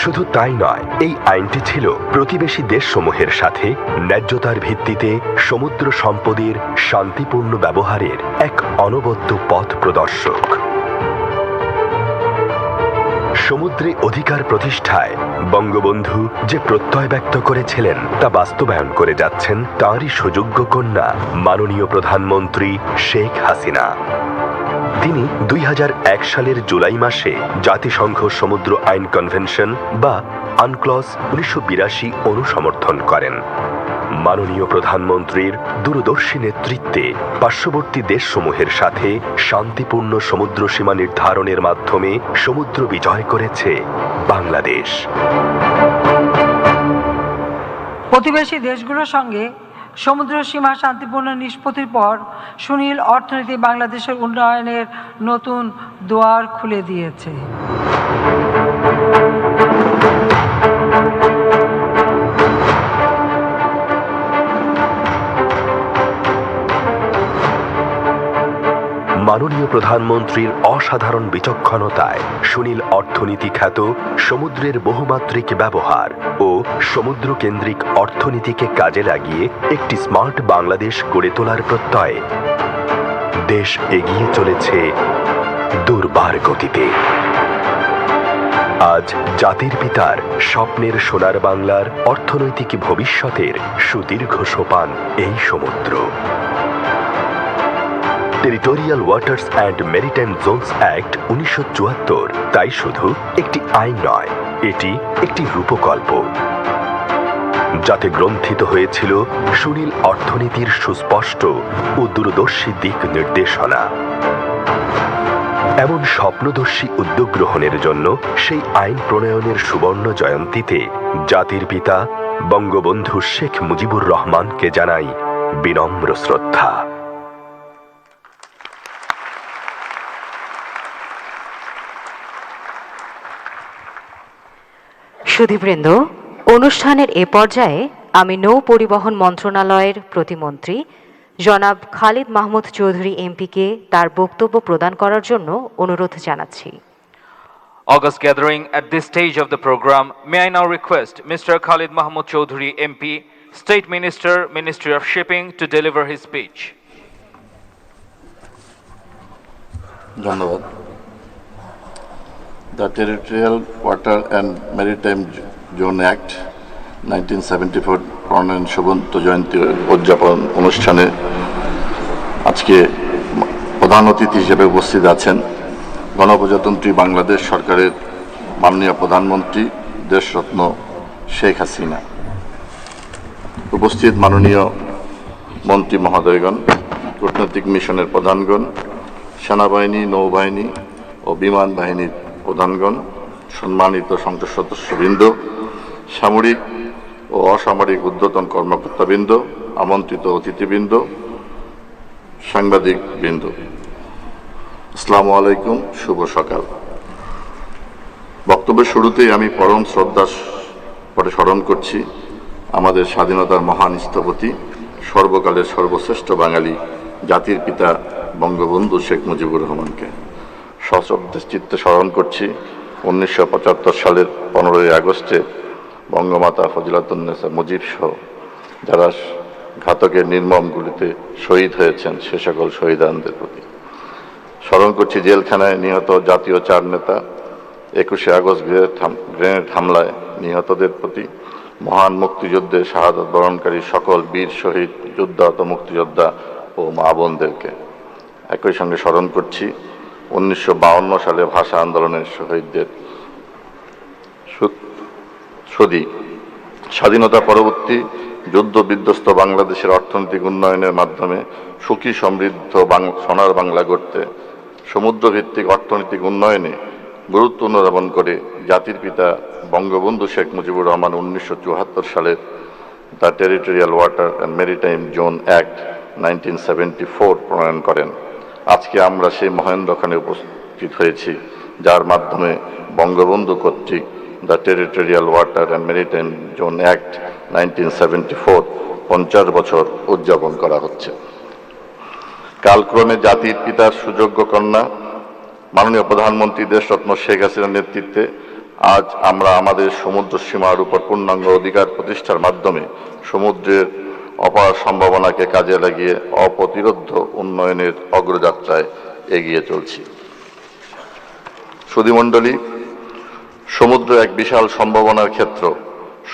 শুধু তাই নয়, এই আইনটি ছিল প্রতিবেশী দেশসমূহের সাথে ন্যায্যতার ভিত্তিতে সমুদ্র সম্পদের শান্তিপূর্ণ ব্যবহারের এক অনবদ্য পথ প্রদর্শক। সমুদ্রে অধিকার প্রতিষ্ঠায় বঙ্গবন্ধু যে প্রত্যয় ব্যক্ত করেছিলেন তা বাস্তবায়ন করে যাচ্ছেন তাঁরই সুযোগ্য কন্যা মাননীয় প্রধানমন্ত্রী শেখ হাসিনা। তিনি 2001 সালের জুলাই মাসে জাতিসংঘ সমুদ্র আইন কনভেনশন বা আনক্লস 1982 অনুসমর্থন করেন। মাননীয় প্রধানমন্ত্রীর দূরদর্শী নেতৃত্বে পার্শ্ববর্তী দেশসমূহের সাথে শান্তিপূর্ণ সমুদ্র সীমা নির্ধারণের মাধ্যমে সমুদ্র বিজয় করেছে বাংলাদেশ। প্রতিবেশী দেশগুলোর সঙ্গে সমুদ্র সীমা শান্তিপূর্ণ নিষ্পত্তির পর সুনীল অর্থনীতি বাংলাদেশের উন্নয়নের নতুন দুয়ার খুলে দিয়েছে। মাননীয় প্রধানমন্ত্রীর অসাধারণ বিচক্ষণতায় সুনীল অর্থনীতি খ্যাত সমুদ্রের বহুমাত্রিক ব্যবহার ও সমুদ্র কেন্দ্রিক অর্থনীতিকে কাজে লাগিয়ে একটি স্মার্ট বাংলাদেশ গড়ে তোলার প্রত্যয়ে দেশ এগিয়ে চলেছে দুর্বার গতিতে। আজ জাতির পিতার স্বপ্নের সোনার বাংলার অর্থনৈতিক ভবিষ্যতের সুদীর্ঘ সোপান এই সমুদ্র। Territorial waters and maritime zones act 1974 তাই শুধু একটি আইন নয়, এটি একটি রূপকল্প, যাতে গ্রন্থিত হয়েছিল সুনীল অর্থনীতির সুস্পষ্ট ও দূরদর্শী দিক নির্দেশনা। এমন স্বপ্নদর্শী উদ্যোগ গ্রহণের জন্য সেই আইন প্রণয়নের সুবর্ণ জয়ন্তীতে জাতির পিতা বঙ্গবন্ধু শেখ মুজিবুর রহমানকে জানাই বিনম্র শ্রদ্ধা। সুধীবৃন্দ, অনুষ্ঠানের এ পর্যায়ে আমি নৌ পরিবহন মন্ত্রণালয়ের প্রতিমন্ত্রী জনাব খালিদ মাহমুদ চৌধুরী এমপিকে তার বক্তব্য প্রদান করার জন্য অনুরোধ জানাচ্ছি। August gathering at this stage of the program, may I now request Mr. Khalid Mahmood Chaudhary MP, State Minister, Ministry of Shipping, to deliver his speech. ধন্যবাদ। The Territorial Water and Maritime Zone Act 1974 প্রণয়ন সুবন্ত জয়ন্তী উদযাপন অনুষ্ঠানে আজকে প্রধান অতিথি হিসেবে উপস্থিত আছেন গণপ্রজাতন্ত্রী বাংলাদেশ সরকারের মাননীয় প্রধানমন্ত্রী দেশরত্ন শেখ হাসিনা, উপস্থিত মাননীয় মন্ত্রী মহোদয়গণ, কূটনৈতিক মিশনের প্রধানগণ, সেনাবাহিনী, নৌবাহিনী ও বিমান বাহিনীর প্রধানগণ, সম্মানিত সংসদ সদস্যবৃন্দ, সামরিক ও অসামরিক ঊর্ধ্বতন কর্মকর্তাবৃন্দ, আমন্ত্রিত অতিথিবৃন্দ, সাংবাদিকবৃন্দ, আসসালামু আলাইকুম, শুভ সকাল। বক্তব্যের শুরুতেই আমি পরম শ্রদ্ধা পরে স্মরণ করছি আমাদের স্বাধীনতার মহান স্থপতি, সর্বকালের সর্বশ্রেষ্ঠ বাঙালি, জাতির পিতা বঙ্গবন্ধু শেখ মুজিবুর রহমানকে। সশ্রদ্ধের চিত্তে স্মরণ করছি 1975 সালের 15ই আগস্টে বঙ্গমাতা ফজিলাতুন্নেসা মুজিব সহ যারা ঘাতকের নির্মম গুলিতে শহীদ হয়েছেন সে সকল শহীদানদের প্রতি। স্মরণ করছি জেলখানায় নিহত জাতীয় 4 নেতা, 21শে আগস্ট গ্রেনেড হামলায় নিহতদের প্রতি, মহান মুক্তিযুদ্ধে শাহাদাত বরণকারী সকল বীর শহীদ যোদ্ধা ও মুক্তিযোদ্ধা ও মা বোনদেরকে। একই সঙ্গে স্মরণ করছি 1952 সালে ভাষা আন্দোলনের শহীদদের। স্বাধীনতা পরবর্তী যুদ্ধ বিধ্বস্ত বাংলাদেশের অর্থনৈতিক উন্নয়নের মাধ্যমে সুখী সমৃদ্ধ সোনার বাংলা গড়তে সমুদ্রভিত্তিক অর্থনৈতিক উন্নয়নে গুরুত্ব অনুধাবন করে জাতির পিতা বঙ্গবন্ধু শেখ মুজিবুর রহমান 1974 সালের the territorial water and maritime zone act 1974 প্রণয়ন করেন। আজকে আমরা সেই মহেন্দ্রক্ষণে উপস্থিত হয়েছি, যার মাধ্যমে বঙ্গবন্ধু কর্তৃক the territorial water and maritime zone act 1974 50 বছর উদযাপন করা হচ্ছে। কালক্রমে জাতির পিতার সুযোগ্য কন্যা মাননীয় প্রধানমন্ত্রী দেশরত্ন শেখ হাসিনার নেতৃত্বে আজ আমরা আমাদের সমুদ্র সীমার উপর পূর্ণাঙ্গ অধিকার প্রতিষ্ঠার মাধ্যমে সমুদ্রের অপার সম্ভাবনাকে কাজে লাগিয়ে অপ্রতিরোধ্য উন্নয়নের অগ্রযাত্রায় এগিয়ে চলছি। সুধীমণ্ডলী, সমুদ্র এক বিশাল সম্ভাবনার ক্ষেত্র।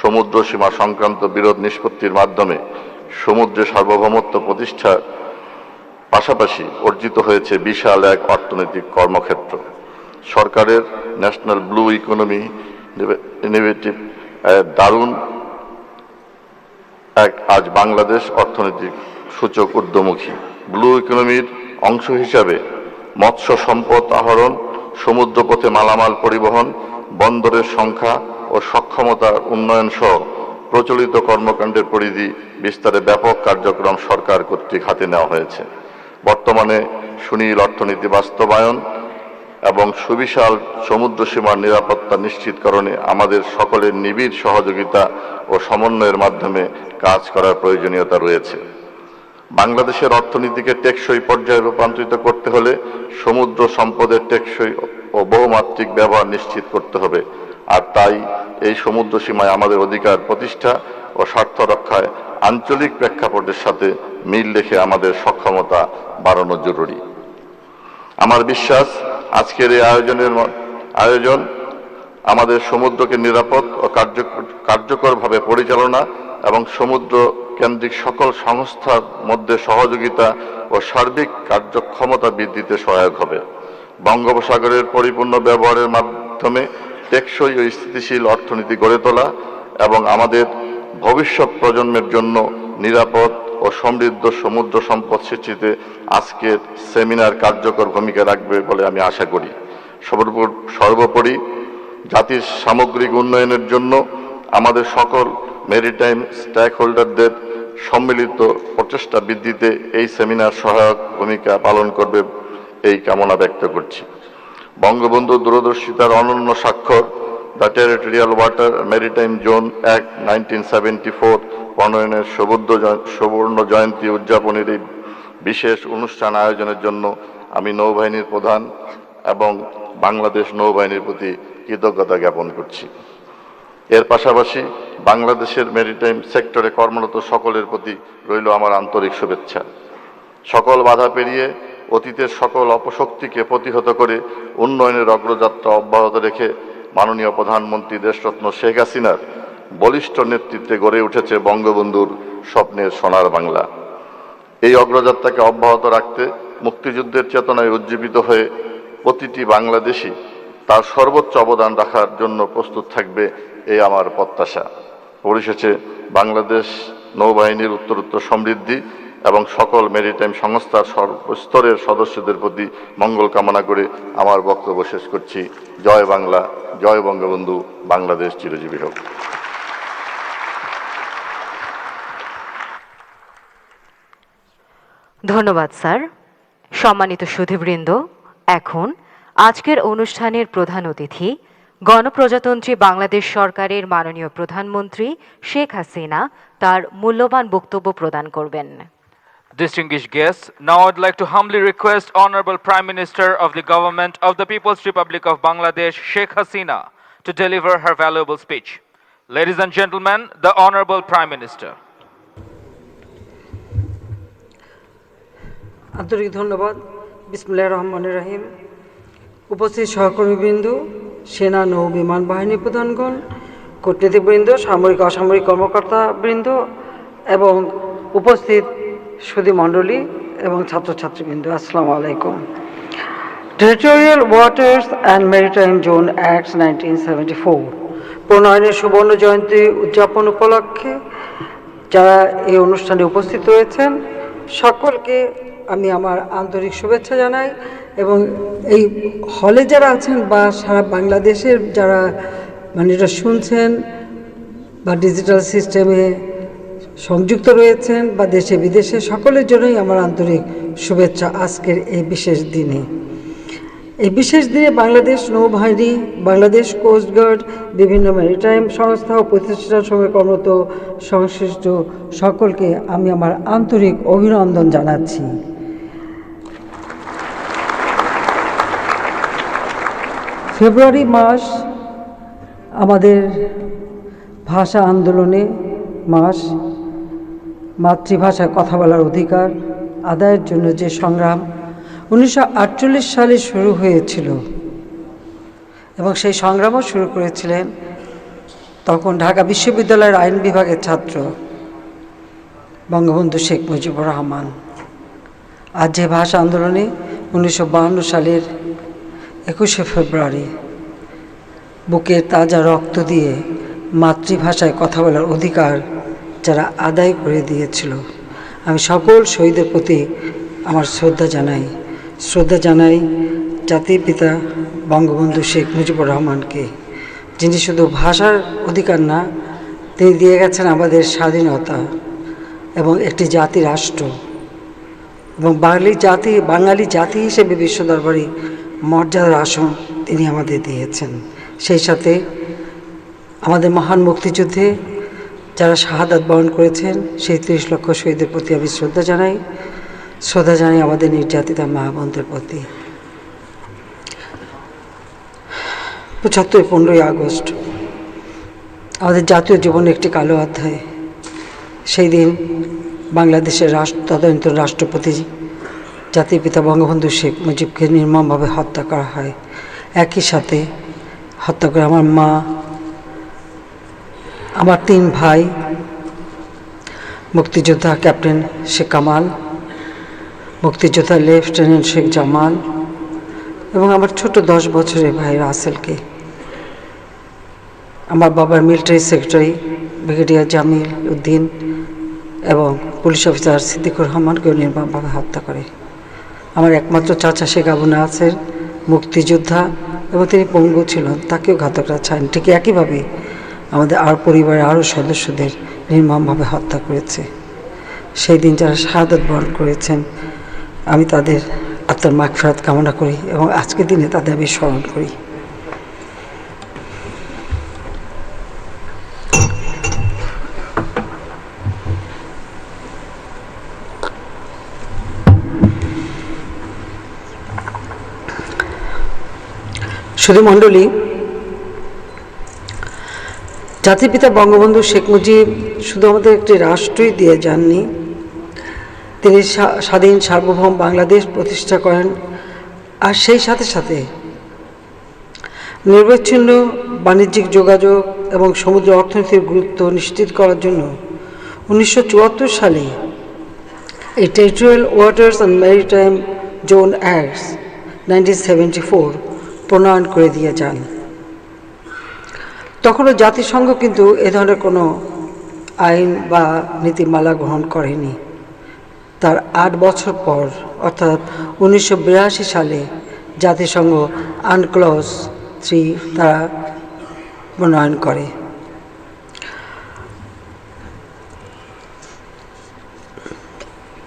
সমুদ্র সীমা সংক্রান্ত বিরোধ নিষ্পত্তির মাধ্যমে সমুদ্রে সার্বভৌমত্ব প্রতিষ্ঠার পাশাপাশি অর্জিত হয়েছে বিশাল এক অর্থনৈতিক কর্মক্ষেত্র। সরকারের ন্যাশনাল ব্লু ইকোনমি ইনোভেটিভ দারুণ আজ বাংলাদেশ অর্থনৈতিক সূচক ঊর্ধ্বমুখী। ব্লু ইকোনমির অংশ হিসাবে মৎস্য সম্পদ আহরণ, সমুদ্রপথে মালামাল পরিবহন, বন্দরের সংখ্যা ও সক্ষমতার উন্নয়ন সহ প্রচলিত কর্মকাণ্ডের পরিধি বিস্তারে ব্যাপক কার্যক্রম সরকার কর্তৃক হাতে নেওয়া হয়েছে। বর্তমানে সুনীল অর্থনীতি বাস্তবায়ন এবং সুবিশাল সমুদ্র সীমার নিরাপত্তা নিশ্চিতকরণে আমাদের সকলের নিবিড় সহযোগিতা ও সমন্বয়ের মাধ্যমে কাজ করার প্রয়োজনীয়তা রয়েছে। বাংলাদেশের অর্থনীতিকে টেকসই পর্যায়ে রূপান্তরিত করতে হলে সমুদ্র সম্পদের টেকসই ও বহুমাত্রিক ব্যবহার নিশ্চিত করতে হবে। আর তাই এই সমুদ্র সীমায় আমাদের অধিকার প্রতিষ্ঠা ও স্বার্থ রক্ষায় আঞ্চলিক প্রেক্ষাপটের সাথে মিল রেখে আমাদের সক্ষমতা বাড়ানো জরুরি। আমার বিশ্বাস আজকের এই আয়োজন আমাদের সমুদ্রকে নিরাপদ ও কার্যকরভাবে পরিচালনা এবং সমুদ্র কেন্দ্রিক সকল সংস্থার মধ্যে সহযোগিতা ও সার্বিক কার্যক্ষমতা বৃদ্ধিতে সহায়ক হবে। বঙ্গোপসাগরের পরিপূর্ণ ব্যবহারের মাধ্যমে টেকসই ও স্থিতিশীল অর্থনীতি গড়ে তোলা এবং আমাদের ভবিষ্যৎ প্রজন্মের জন্য নিরাপদ ও সমৃদ্ধ সমুদ্র সম্পদ সৃষ্টিতে আজকের সেমিনার কার্যকর ভূমিকা রাখবে বলে আমি আশা করি। সর্বোপরি জাতির সামগ্রিক উন্নয়নের জন্য আমাদের সকল মেরিটাইম স্টেক হোল্ডারদের সম্মিলিত প্রচেষ্টা বৃদ্ধিতে এই সেমিনার সহায়ক ভূমিকা পালন করবে এই কামনা ব্যক্ত করছি। বঙ্গবন্ধু দূরদর্শিতার অনন্য স্বাক্ষর the territorial water maritime zone act 1974 প্রণয়নের সুবর্ণ জয়ন্তী উদযাপনের এই বিশেষ অনুষ্ঠান আয়োজনের জন্য আমি নৌবাহিনীর প্রধান এবং বাংলাদেশ নৌবাহিনীর প্রতি কৃতজ্ঞতা জ্ঞাপন করছি। এর পাশাপাশি বাংলাদেশের মেরিটাইম সেক্টরে কর্মরত সকলের প্রতি রইল আমার আন্তরিক শুভেচ্ছা। সকল বাধা পেরিয়ে অতীতের সকল অপশক্তিকে প্রতিহত করে উন্নয়নের অগ্রযাত্রা অব্যাহত রেখে মাননীয় প্রধানমন্ত্রী দেশরত্ন শেখ হাসিনার বলিষ্ঠ নেতৃত্বে গড়ে উঠেছে বঙ্গবন্ধুর স্বপ্নের সোনার বাংলা। এই অগ্রযাত্রাকে অব্যাহত রাখতে মুক্তিযুদ্ধের চেতনায় উজ্জীবিত হয়ে প্রতিটি বাংলাদেশী তার সর্বোচ্চ অবদান রাখার জন্য প্রস্তুত থাকবে এই আমার প্রত্যাশা। পরিশেষে বাংলাদেশ নৌবাহিনীর উত্তরোত্তর সমৃদ্ধি এবং সকল মেরিটাইম সংস্থার সর্বস্তরের সদস্যদের প্রতি মঙ্গল কামনা করে আমার বক্তব্য শেষ করছি। জয় বাংলা, জয় বঙ্গবন্ধু, বাংলাদেশ চিরজীবী হোক। ধন্যবাদ স্যার। সম্মানিত সুধীবৃন্দ, এখন আজকের অনুষ্ঠানের প্রধান অতিথি গণপ্রজাতন্ত্রী বাংলাদেশ সরকারের মাননীয় প্রধানমন্ত্রী শেখ হাসিনা তার মূল্যবান বক্তব্য প্রদান করবেন। Distinguished guests, now I'd like to humbly request Honorable Prime Minister of the Government of the People's Republic of Bangladesh, Sheikh Hasina, to deliver her valuable speech. Ladies and gentlemen, the Honorable Prime Minister. আন্তরিক ধন্যবাদ। বিসমিল্লাহির রহমানির রহিম। উপস্থিত সহকর্মীবৃন্দ, সেনা নৌ বিমান বাহিনী প্রধানগণ, কূটনীতিবৃন্দ, সামরিক অসামরিক কর্মকর্তাবৃন্দ এবং উপস্থিত সুধী মণ্ডলী এবং ছাত্রছাত্রীবৃন্দ, আসসালামু আলাইকুম। Territorial Waters and Maritime Zone Acts 1974 প্রণয়নের সুবর্ণ জয়ন্তী উদযাপন উপলক্ষে যারা এই অনুষ্ঠানে উপস্থিত রয়েছেন সকলকে আমি আমার আন্তরিক শুভেচ্ছা জানাই, এবং এই হলে যারা আছেন বা সারা বাংলাদেশের যারা এটা শুনছেন বা ডিজিটাল সিস্টেমে সংযুক্ত রয়েছেন বা দেশে বিদেশে সকলের জন্যই আমার আন্তরিক শুভেচ্ছা আজকের এই বিশেষ দিনে। এই বিশেষ দিনে বাংলাদেশ নৌবাহিনী, বাংলাদেশ কোস্টগার্ড, বিভিন্ন ম্যারিটাইম সংস্থা ও প্রতিষ্ঠানের সঙ্গে কর্মরত সংশ্লিষ্ট সকলকে আমি আমার আন্তরিক অভিনন্দন জানাচ্ছি। ফেব্রুয়ারি মাস আমাদের ভাষা আন্দোলনে মাস, মাতৃভাষায় কথা বলার অধিকার আদায়ের জন্য যে সংগ্রাম 1948 সালে শুরু হয়েছিল, এবং সেই সংগ্রামও শুরু করেছিলেন তখন ঢাকা বিশ্ববিদ্যালয়ের আইন বিভাগের ছাত্র বঙ্গবন্ধু শেখ মুজিবুর রহমান। আজ যে ভাষা আন্দোলনে 1952 সালের 21শে ফেব্রুয়ারি বুকের তাজা রক্ত দিয়ে মাতৃভাষায় কথা বলার অধিকার যারা আদায় করে দিয়েছিল, আমি সকল শহীদের প্রতি আমার শ্রদ্ধা জানাই জাতির পিতা বঙ্গবন্ধু শেখ মুজিবুর রহমানকে, যিনি শুধু ভাষার অধিকার না, তিনি দিয়ে গেছেন আমাদের স্বাধীনতা এবং একটি জাতি রাষ্ট্র, এবং বাঙালি জাতি হিসেবে বিশ্ব দরবারে মর্যাদার আসন তিনি আমাদের দিয়েছেন। সেই সাথে আমাদের মহান মুক্তিযুদ্ধে যারা শাহাদাত বরণ করেছেন সেই 30 লক্ষ শহীদের প্রতি আমি শ্রদ্ধা জানাই আমাদের নির্যাতিতা মা বোনদের প্রতি। 15ই আগস্ট আমাদের জাতীয় জীবনে একটি কালো অধ্যায়। সেই দিন বাংলাদেশের তদানীন্তন রাষ্ট্রপতি জাতির পিতা বঙ্গবন্ধু শেখ মুজিবকে নির্মমভাবে হত্যা করা হয়। একই সাথে হত্যা করে আমার মা, আমার 3 ভাই, মুক্তিযোদ্ধা ক্যাপ্টেন শেখ কামাল, মুক্তিযোদ্ধা লেফটেন্যান্ট শেখ জামাল এবং আমার ছোট 10 বছরের ভাই রাসেলকে, আমার বাবার military secretary brigadier Jamil Uddin এবং পুলিশ অফিসার সিদ্দিকুর রহমানকেও নির্মমভাবে হত্যা করে। আমার একমাত্র চাচা শেখ আবু নাসের মুক্তিযোদ্ধা এবং তিনি পঙ্গু ছিলেন, তাকেও ঘাতকরা ছাড়েন। ঠিক একইভাবে আমাদের পরিবারের আরও সদস্যদের নির্মমভাবে হত্যা করেছে। সেই দিন যারা শাহাদাত বরণ করেছেন আমি তাদের আত্মার মাগফিরাত কামনা করি এবং আজকের দিনে তাদের আমি স্মরণ করি। সুধী মণ্ডলী, জাতির পিতা বঙ্গবন্ধু শেখ মুজিব শুধু আমাদের একটি রাষ্ট্রই দিয়ে যাননি, তিনি স্বাধীন সার্বভৌম বাংলাদেশ প্রতিষ্ঠা করেন। আর সেই সাথে সাথে নিরবচ্ছিন্ন বাণিজ্যিক যোগাযোগ এবং সমুদ্র অর্থনীতির গুরুত্ব নিশ্চিত করার জন্য 1974 সালে এই territorial waters and maritime zone acts 1974 প্রণয়ন করে দিয়ে যান। তখনও জাতিসংঘ কিন্তু এ ধরনের কোনো আইন বা নীতিমালা গ্রহণ করেনি। তার 8 বছর পর অর্থাৎ 1982 সালে জাতিসংঘ আনক্লজ 3 তারা প্রণয়ন করে।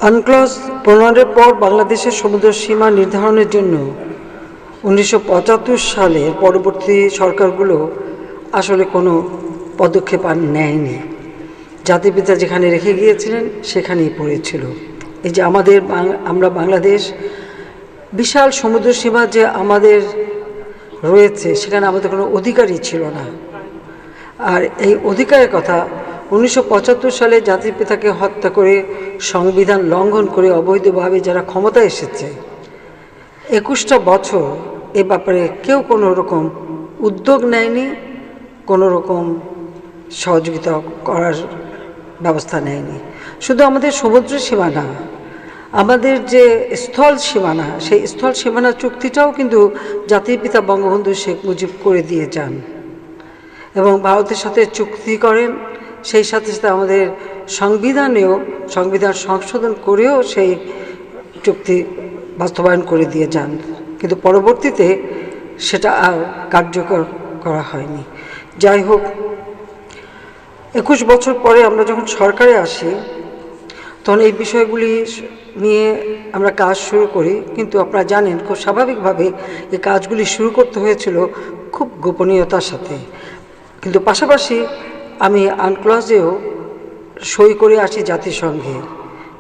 আনক্লজ প্রণয়নের পর বাংলাদেশের সমুদ্র সীমা নির্ধারণের জন্য 1975 সালের পরবর্তী সরকারগুলো আসলে কোনো পদক্ষেপ আর নেয়নি। জাতির পিতা যেখানে রেখে গিয়েছিলেন সেখানেই পড়েছিল। এই যে আমরা বাংলাদেশ বিশাল সমুদ্র সীমা যে আমাদের রয়েছে, সেখানে আমাদের কোনো অধিকারই ছিল না। আর এই অধিকারের কথা 1975 সালে জাতির পিতাকে হত্যা করে সংবিধান লঙ্ঘন করে অবৈধভাবে যারা ক্ষমতায় এসেছে, 21টা বছর এ ব্যাপারে কেউ কোনো রকম উদ্যোগ নেয়নি, কোনো রকম সহযোগিতা করার ব্যবস্থা নেয়নি। শুধু আমাদের সমুদ্র সীমানা, আমাদের যে স্থল সীমানা, সেই স্থল সীমানা চুক্তিটাও কিন্তু জাতির পিতা বঙ্গবন্ধু শেখ মুজিব করে দিয়ে যান এবং ভারতের সাথে চুক্তি করেন। সেই সাথে সাথে আমাদের সংবিধান সংশোধন করেও সেই চুক্তি বাস্তবায়ন করে দিয়ে যান, কিন্তু পরবর্তীতে সেটা আর কার্যকর করা হয়নি। যাই হোক, 21 বছর পরে আমরা যখন সরকারে আসি তখন এই বিষয়গুলি নিয়ে আমরা কাজ শুরু করি, কিন্তু আপনারা জানেন খুব স্বাভাবিকভাবে এই কাজগুলি শুরু করতে হয়েছিল খুব গোপনীয়তার সাথে। কিন্তু পাশাপাশি আমি আনক্লজেও সই করে আসি জাতিসংঘে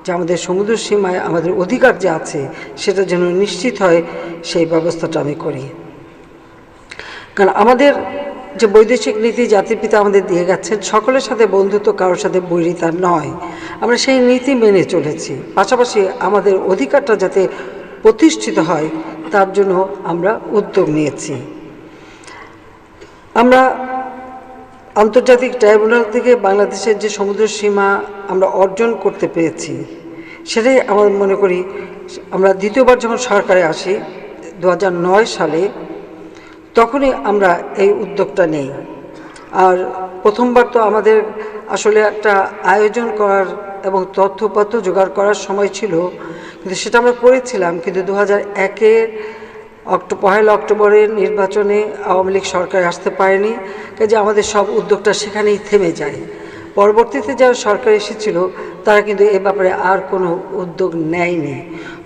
যে আমাদের সমুদ্র সীমায় আমাদের অধিকার যে আছে সেটা যেন নিশ্চিত হয়, সেই ব্যবস্থাটা আমি করি। কারণ আমাদের যে বৈদেশিক নীতি জাতির পিতা আমাদের দিয়ে গেছেন, সকলের সাথে বন্ধুত্ব, কারোর সাথে বৈরিতা নয়, আমরা সেই নীতি মেনে চলেছি। পাশাপাশি আমাদের অধিকারটা যাতে প্রতিষ্ঠিত হয় তার জন্য আমরা উদ্যোগ নিয়েছি। আমরা আন্তর্জাতিক ট্রাইব্যুনাল থেকে বাংলাদেশের যে সমুদ্র সীমা আমরা অর্জন করতে পেরেছি, সেটাই আমার মনে করি আমরা দ্বিতীয়বার যখন সরকারে আসি 2009 সালে, তখনই আমরা এই উদ্যোগটা নেই। আর প্রথমবার তো আমাদের আসলে একটা আয়োজন করার এবং তথ্যপত্র জোগাড় করার সময় ছিল, কিন্তু সেটা আমরা করেছিলাম, কিন্তু 2001-এর 1 অক্টোবরের নির্বাচনে আওয়ামী লীগ সরকার আসতে পারেনি, কাজে আমাদের সব উদ্যোগটা সেখানেই থেমে যায়। পরবর্তীতে যারা সরকার এসেছিল তারা কিন্তু এ ব্যাপারে আর কোনো উদ্যোগ নেয়নি।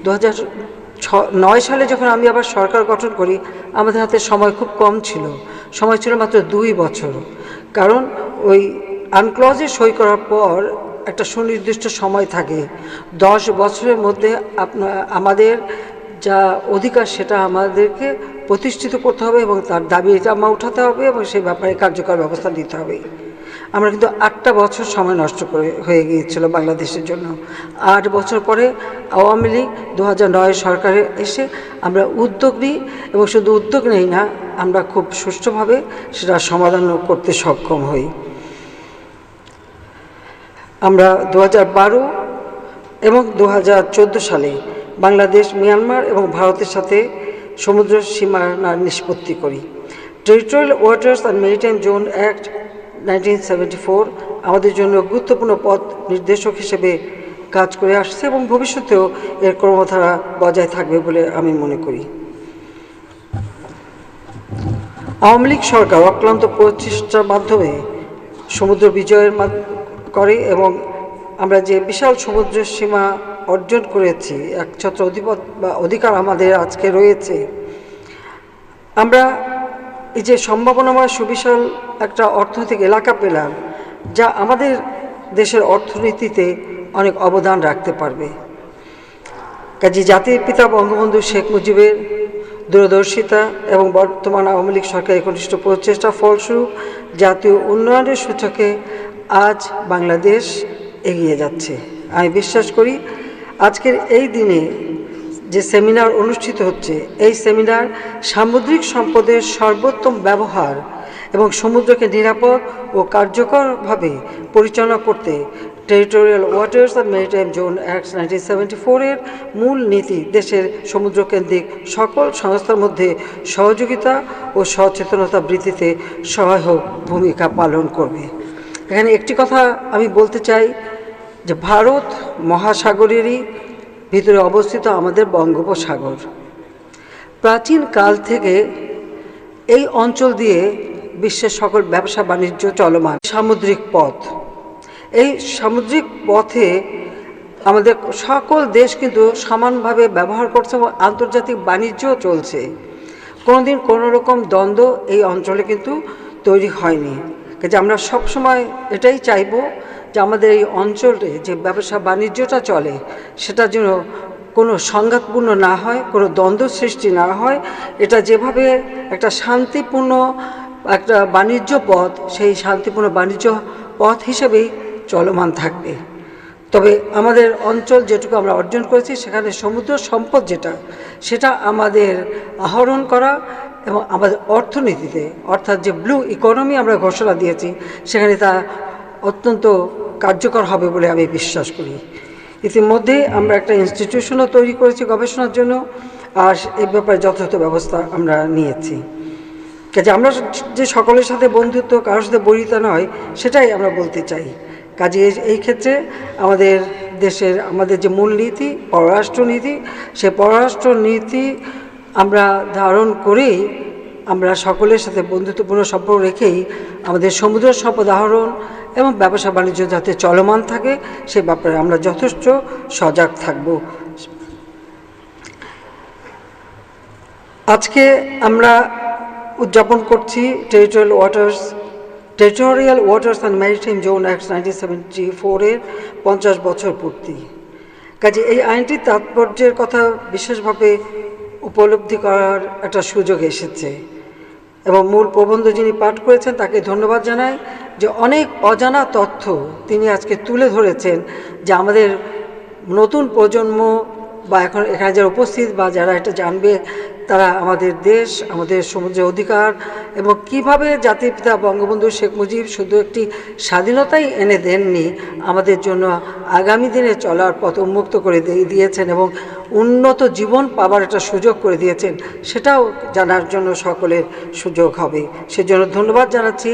2009 সালে যখন আমি আবার সরকার গঠন করি, আমাদের হাতে সময় খুব কম ছিল, সময় ছিল মাত্র 2 বছর। কারণ ওই আনক্লজে সই করার পর একটা সুনির্দিষ্ট সময় থাকে, 10 বছরের মধ্যে আমাদের যা অধিকার সেটা আমাদেরকে প্রতিষ্ঠিত করতে হবে এবং তার দাবিটা উঠাতে হবে এবং সেই ব্যাপারে কার্যকর ব্যবস্থা নিতে হবে। আমরা কিন্তু 8টা বছর সময় নষ্ট হয়ে গিয়েছিল বাংলাদেশের জন্য। 8 বছর পরে আওয়ামী লীগ 2009 সরকারে এসে আমরা উদ্যোগ নিই, এবং শুধু উদ্যোগ নেই না, আমরা খুব সুষ্ঠুভাবে সেটা সমাধান করতে সক্ষম হই। আমরা 2012 এবং 2014 সালে বাংলাদেশ, মিয়ানমার এবং ভারতের সাথে সমুদ্র সীমানার নিষ্পত্তি করি। Territorial waters and maritime zone act 1974 আমাদের জন্য গুরুত্বপূর্ণ পথ নির্দেশক হিসেবে কাজ করে আসছে এবং ভবিষ্যতেও এর কর্মধারা বজায় থাকবে বলে আমি মনে করি। আওয়ামী লীগ সরকার অক্লান্ত প্রচেষ্টার মাধ্যমে সমুদ্র বিজয়ের করে এবং আমরা যে বিশাল সমুদ্র সীমা অর্জন করেছি, একছত্র অধিকার আমাদের আজকে রয়েছে। আমরা এই যে সম্ভাবনাময় সুবিশাল একটা অর্থনৈতিক এলাকা পেলাম, যা আমাদের দেশের অর্থনীতিতে অনেক অবদান রাখতে পারবে। কাজে জাতির পিতা বঙ্গবন্ধু শেখ মুজিবের দূরদর্শিতা এবং বর্তমান আওয়ামী লীগ সরকারের একনিষ্ঠ প্রচেষ্টা ফলস্বরূপ জাতীয় উন্নয়নের সূচকে আজ বাংলাদেশ এগিয়ে যাচ্ছে। আমি বিশ্বাস করি আজকের এই দিনে যে সেমিনার অনুষ্ঠিত হচ্ছে, এই সেমিনার সামুদ্রিক সম্পদের সর্বোত্তম ব্যবহার এবং সমুদ্রকে নিরাপদ ও কার্যকরভাবে পরিচালনা করতে territorial waters and maritime zone act 1974-এর মূল নীতি দেশের সমুদ্রকেন্দ্রিক সকল সংস্থার মধ্যে সহযোগিতা ও সচেতনতা বৃদ্ধিতে সহায়ক ভূমিকা পালন করবে। এখানে একটি কথা আমি বলতে চাই যে ভারত মহাসাগরেরই ভিতরে অবস্থিত আমাদের বঙ্গোপসাগর। প্রাচীন কাল থেকে এই অঞ্চল দিয়ে বিশ্বের সকল ব্যবসা বাণিজ্য চলমান। সামুদ্রিক পথ, এই সামুদ্রিক পথে আমাদের সকল দেশ কিন্তু সমানভাবে ব্যবহার করছে এবং আন্তর্জাতিক বাণিজ্যও চলছে। কোনোদিন কোনো রকম দ্বন্দ্ব এই অঞ্চলে কিন্তু তৈরি হয়নি। কাজে আমরা সবসময় এটাই চাইব যে আমাদের এই অঞ্চলে যে ব্যবসা বাণিজ্যটা চলে সেটা যেন কোনো সংঘাতপূর্ণ না হয়, কোনো দ্বন্দ্ব সৃষ্টি না হয়। এটা যেভাবে একটা শান্তিপূর্ণ একটা বাণিজ্য পথ, সেই শান্তিপূর্ণ বাণিজ্য পথ হিসেবেই চলমান থাকবে। তবে আমাদের অঞ্চল যেটুকু আমরা অর্জন করেছি, সেখানে সমুদ্র সম্পদ যেটা, সেটা আমাদের আহরণ করা এবং আমাদের অর্থনীতিতে, অর্থাৎ যে ব্লু ইকোনমি আমরা ঘোষণা দিয়েছি, সেখানে তা অত্যন্ত কার্যকর হবে বলে আমি বিশ্বাস করি। ইতিমধ্যে আমরা একটা ইনস্টিটিউশনও তৈরি করেছি গবেষণার জন্য, আর এই ব্যাপারে যথাযথ ব্যবস্থা আমরা নিয়েছি। কাজে আমরা যে সকলের সাথে বন্ধুত্ব, কারোর সাথে বৈরিতা নয়, সেটাই আমরা বলতে চাই। কাজে এই ক্ষেত্রে আমাদের দেশের আমাদের যে মূলনীতি পররাষ্ট্রনীতি, সে পররাষ্ট্রনীতি আমরা ধারণ করেই আমরা সকলের সাথে বন্ধুত্বপূর্ণ সম্পর্ক রেখেই আমাদের সমুদ্র সম্পদ আহরণ এবং ব্যবসা বাণিজ্য যাতে চলমান থাকে সে ব্যাপারে আমরা যথেষ্ট সজাগ থাকব। আজকে আমরা উদযাপন করছি territorial waters and maritime zone act 1974-এর 50 বছর পূর্তি। কাজে এই আইনটির তাৎপর্যের কথা বিশেষভাবে উপলব্ধি করার একটা সুযোগ এসেছে এবং মূল প্রবন্ধ যিনি পাঠ করেছেন তাকে ধন্যবাদ জানাই যে অনেক অজানা তথ্য তিনি আজকে তুলে ধরেছেন, যে আমাদের নতুন প্রজন্ম বা এখন এখানে যারা উপস্থিত বা যারা এটা জানবে, তারা আমাদের দেশ, আমাদের সমুদ্রের অধিকার এবং কিভাবে জাতির পিতা বঙ্গবন্ধু শেখ মুজিব শুধু একটি স্বাধীনতাই এনে দেননি, আমাদের জন্য আগামী দিনে চলার পথ উন্মুক্ত করে দিয়েছেন এবং উন্নত জীবন পাবার একটা সুযোগ করে দিয়েছেন, সেটাও জানার জন্য সকলের সুযোগ হবে। সেজন্য ধন্যবাদ জানাচ্ছি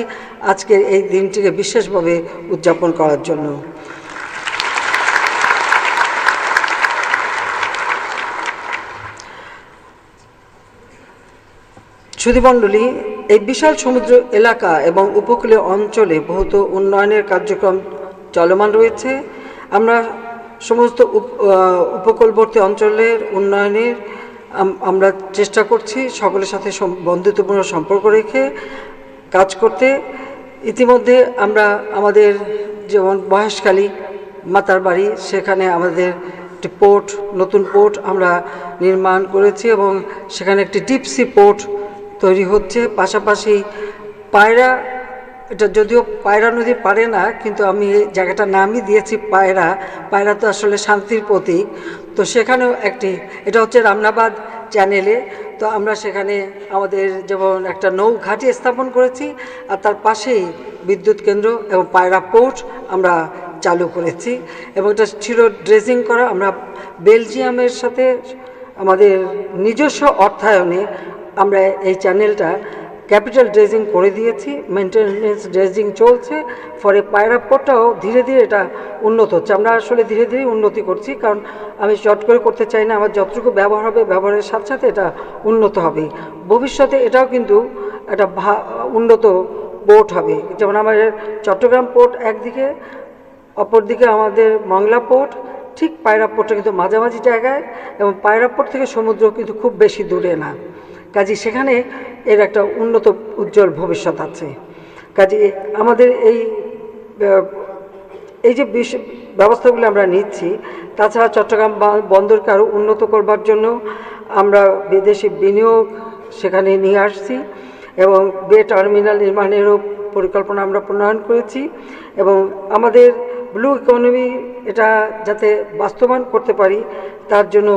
আজকের এই দিনটিকে বিশেষভাবে উদযাপন করার জন্য। সুধীমণ্ডলী, এই বিশাল সমুদ্র এলাকা এবং উপকূলীয় অঞ্চলে বহুত উন্নয়নের কার্যক্রম চলমান রয়েছে। আমরা সমস্ত উপকূলবর্তী অঞ্চলের উন্নয়নের আমরা চেষ্টা করছি সকলের সাথে বন্ধুত্বপূর্ণ সম্পর্ক রেখে কাজ করতে। ইতিমধ্যে আমরা আমাদের যেমন মহেশখালী মাতার বাড়ি, সেখানে আমাদের একটি পোর্ট, নতুন পোর্ট আমরা নির্মাণ করেছি এবং সেখানে একটি ডিপ সি পোর্ট তৈরি হচ্ছে। পাশাপাশি পায়রা, এটা যদিও পায়রা নদী পারে না, কিন্তু আমি এই জায়গাটার নামই দিয়েছি পায়রা। পায়রা তো আসলে শান্তির প্রতীক। তো সেখানেও এটা হচ্ছে রামনাবাদ চ্যানেলে। তো আমরা সেখানে আমাদের যেমন একটা নৌ ঘাঁটি স্থাপন করেছি, আর তার পাশেই বিদ্যুৎ কেন্দ্র এবং পায়রা পোর্ট আমরা চালু করেছি এবং এটা ছিল ড্রেজিং করা। আমরা বেলজিয়ামের সাথে আমাদের নিজস্ব অর্থায়নে আমরা এই চ্যানেলটা ক্যাপিটাল ড্রেজিং করে দিয়েছি, মেনটেনেন্স ড্রেজিং চলছে। ফলে পায়রা পোর্টটাও ধীরে ধীরে এটা উন্নত হচ্ছে। আমরা আসলে ধীরে ধীরে উন্নতি করছি, কারণ আমি চট করে করতে চাই না। আমার যতটুকু ব্যবহার হবে, ব্যবহারের সাথে সাথে এটা উন্নত হবে। ভবিষ্যতে এটাও কিন্তু একটা উন্নত পোর্ট হবে। যেমন আমাদের চট্টগ্রাম পোর্ট একদিকে, অপরদিকে আমাদের মংলা পোর্ট, ঠিক পায়রা পোর্টটা কিন্তু মাঝামাঝি জায়গায়, এবং পায়রা পোর্ট থেকে সমুদ্র কিন্তু খুব বেশি দূরে না। কাজে সেখানে এর একটা উন্নত উজ্জ্বল ভবিষ্যৎ আছে। কাজে আমাদের এই যে ব্যবস্থাগুলো আমরা নিচ্ছি, তাছাড়া চট্টগ্রাম বন্দরকে আরও উন্নত করবার জন্য আমরা বিদেশি বিনিয়োগ সেখানে নিয়ে আসছি এবং বে টার্মিনাল নির্মাণেরও পরিকল্পনা আমরা প্রণয়ন করেছি এবং আমাদের ব্লু ইকোনমি এটা যাতে বাস্তবায়ন করতে পারি তার জন্য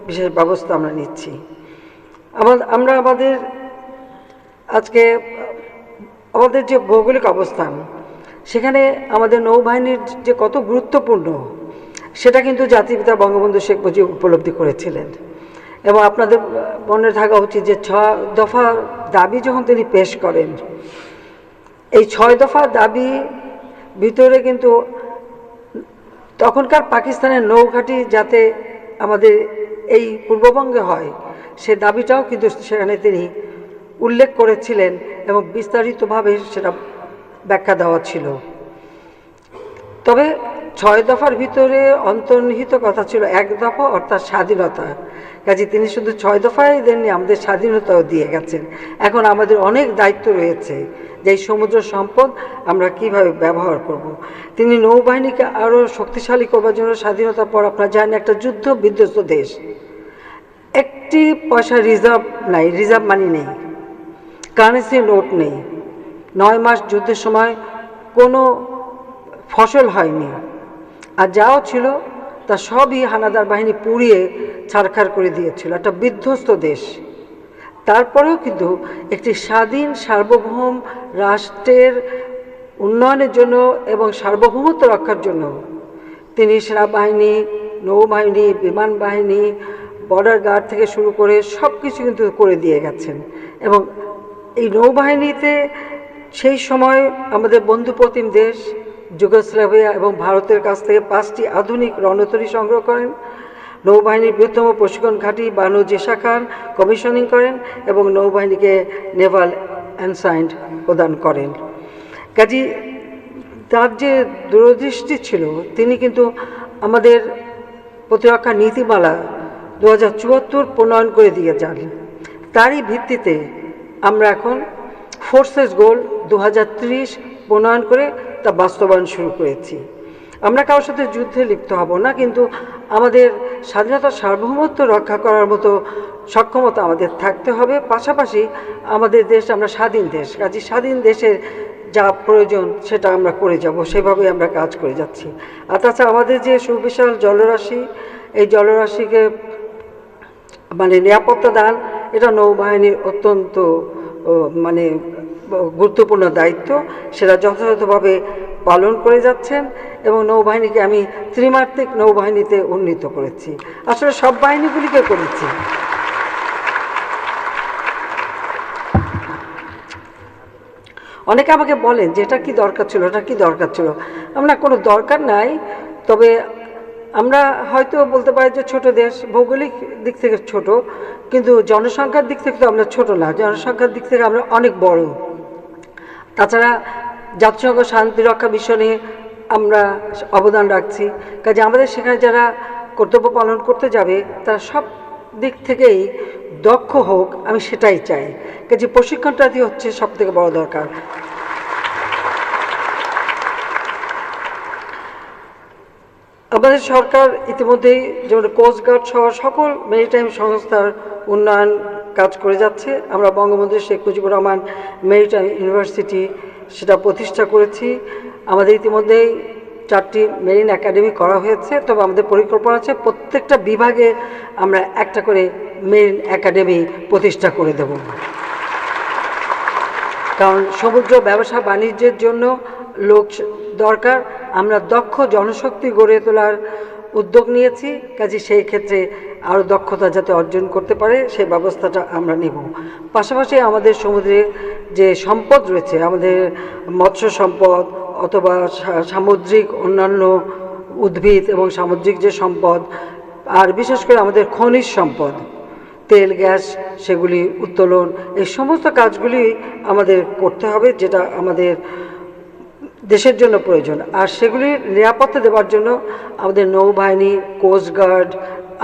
বিশেষ ব্যবস্থা আমরা নিচ্ছি। আমরা আজকে আমাদের যে ভৌগোলিক অবস্থান, সেখানে আমাদের নৌবাহিনীর যে কত গুরুত্বপূর্ণ সেটা কিন্তু জাতির পিতা বঙ্গবন্ধু শেখ মুজিব উপলব্ধি করেছিলেন। এবং আপনাদের মনে থাকা উচিত যে 6 দফা দাবি যখন তিনি পেশ করেন, এই 6 দফা দাবি ভিতরে কিন্তু তখনকার পাকিস্তানের নৌঘাঁটি যাতে আমাদের এই পূর্ববঙ্গে হয়, সে দাবিটাও কিন্তু সেখানে তিনি উল্লেখ করেছিলেন এবং বিস্তারিতভাবে সেটা ব্যাখ্যা দেওয়া ছিল। তবে 6 দফার ভিতরে অন্তর্নিহিত কথা ছিল 1 দফা, অর্থাৎ স্বাধীনতা। কাজে তিনি শুধু 6 দফাই দেননি, আমাদের স্বাধীনতাও দিয়ে গেছেন। এখন আমাদের অনেক দায়িত্ব রয়েছে যে এই সমুদ্র সম্পদ আমরা কিভাবে ব্যবহার করব। তিনি নৌবাহিনীকে আরও শক্তিশালী করবার জন্য, স্বাধীনতার পর আপনারা জানেন একটা যুদ্ধ বিধ্বস্ত দেশ, একটি পয়সা রিজার্ভ নাই, রিজার্ভ মানি নেই, কারেন্সি নোট নেই। 9 মাস যুদ্ধের সময় কোনো ফসল হয়নি, আর যাও ছিল তা সবই হানাদার বাহিনী পুড়িয়ে ছারখার করে দিয়েছিল। একটা বিধ্বস্ত দেশ, তারপরেও কিন্তু একটি স্বাধীন সার্বভৌম রাষ্ট্রের উন্নয়নের জন্য এবং সার্বভৌমত্ব রক্ষার জন্য তিনি সেনাবাহিনী, নৌবাহিনী, বিমান বাহিনী, বর্ডার গার্ড থেকে শুরু করে সব কিছু কিন্তু করে দিয়ে গেছেন। এবং এই নৌবাহিনীতে সেই সময় আমাদের বন্ধুপ্রতিম দেশ যুগোস্লাভিয়া এবং ভারতের কাছ থেকে 5টি আধুনিক রণতরী সংগ্রহ করেন, নৌবাহিনীর বৃহত্তম প্রশিক্ষণ ঘাঁটি বানু জেসা খান কমিশনিং করেন এবং নৌবাহিনীকে নেভাল অ্যানসাইন্ড প্রদান করেন। কাজী তার যে দূরদৃষ্টি ছিল, তিনি কিন্তু আমাদের প্রতিরক্ষা নীতিমালা 2074 প্রণয়ন করে দিয়ে যান। তারই ভিত্তিতে আমরা এখন ফোর্সেস গোল 2030 প্রণয়ন করে তা বাস্তবায়ন শুরু করেছি। আমরা কারোর সাথে যুদ্ধে লিপ্ত হব না, কিন্তু আমাদের স্বাধীনতার সার্বভৌমত্ব রক্ষা করার মতো সক্ষমতা আমাদের থাকতে হবে। পাশাপাশি আমাদের দেশ, আমরা স্বাধীন দেশ, কাজে স্বাধীন দেশের যা প্রয়োজন সেটা আমরা করে যাব, সেভাবেই আমরা কাজ করে যাচ্ছি। আর তাছাড়া আমাদের যে সুবিশাল জলরাশি, এই জলরাশিকে নিরাপত্তা দান, এটা নৌবাহিনীর অত্যন্ত গুরুত্বপূর্ণ দায়িত্ব, সেটা যথাযথভাবে পালন করে যাচ্ছেন। এবং নৌবাহিনীকে আমি ত্রিমাত্রিক নৌবাহিনীতে উন্নীত করেছি, আসলে সব বাহিনীগুলিকে করেছি। অনেকে আমাকে বলেন যে এটা কি দরকার ছিল, এটা কি দরকার ছিল। আমরা কোনো দরকার নাই, তবে আমরা হয়তো বলতে পারি যে ছোট দেশ, ভৌগোলিক দিক থেকে ছোট, কিন্তু জনসংখ্যার দিক থেকে তো আমরা ছোট না, জনসংখ্যার দিক থেকে আমরা অনেক বড়। তাছাড়া জাতিসংঘ শান্তি রক্ষা মিশনে আমরা অবদান রাখছি, কাজে আমাদের সেখানে যারা কর্তব্য পালন করতে যাবে তারা সব দিক থেকেই দক্ষ হোক, আমি সেটাই চাই। কাজে প্রশিক্ষণটাই হচ্ছে সব থেকে বড় দরকার। আমাদের সরকার ইতিমধ্যেই যেমন কোস্টগার্ড সহ সকল মেরিটাইম সংস্থার উন্নয়ন কাজ করে যাচ্ছে। আমরা বঙ্গবন্ধু শেখ মুজিবুর রহমান মেরিটাইম ইউনিভার্সিটি সেটা প্রতিষ্ঠা করেছি। আমাদের ইতিমধ্যেই 4টি মেরিন একাডেমি করা হয়েছে, তবে আমাদের পরিকল্পনা আছে প্রত্যেকটা বিভাগে আমরা একটা করে মেরিন একাডেমি প্রতিষ্ঠা করে দেব। কারণ সমুদ্র ব্যবসা বাণিজ্যের জন্য লোক দরকার, আমরা দক্ষ জনশক্তি গড়ে তোলার উদ্যোগ নিয়েছি। কাজে সেই ক্ষেত্রে আরও দক্ষতা যাতে অর্জন করতে পারে সেই ব্যবস্থাটা আমরা নেব। পাশাপাশি আমাদের সমুদ্রে যে সম্পদ রয়েছে, আমাদের মৎস্য সম্পদ অথবা সামুদ্রিক অন্যান্য উদ্ভিদ এবং সামুদ্রিক যে সম্পদ, আর বিশেষ করে আমাদের খনিজ সম্পদ, তেল গ্যাস, সেগুলি উত্তোলন, এই সমস্ত কাজগুলি আমাদের করতে হবে, যেটা আমাদের দেশের জন্য প্রয়োজন। আর সেগুলির নিরাপত্তা দেওয়ার জন্য আমাদের নৌবাহিনী, কোস্টগার্ড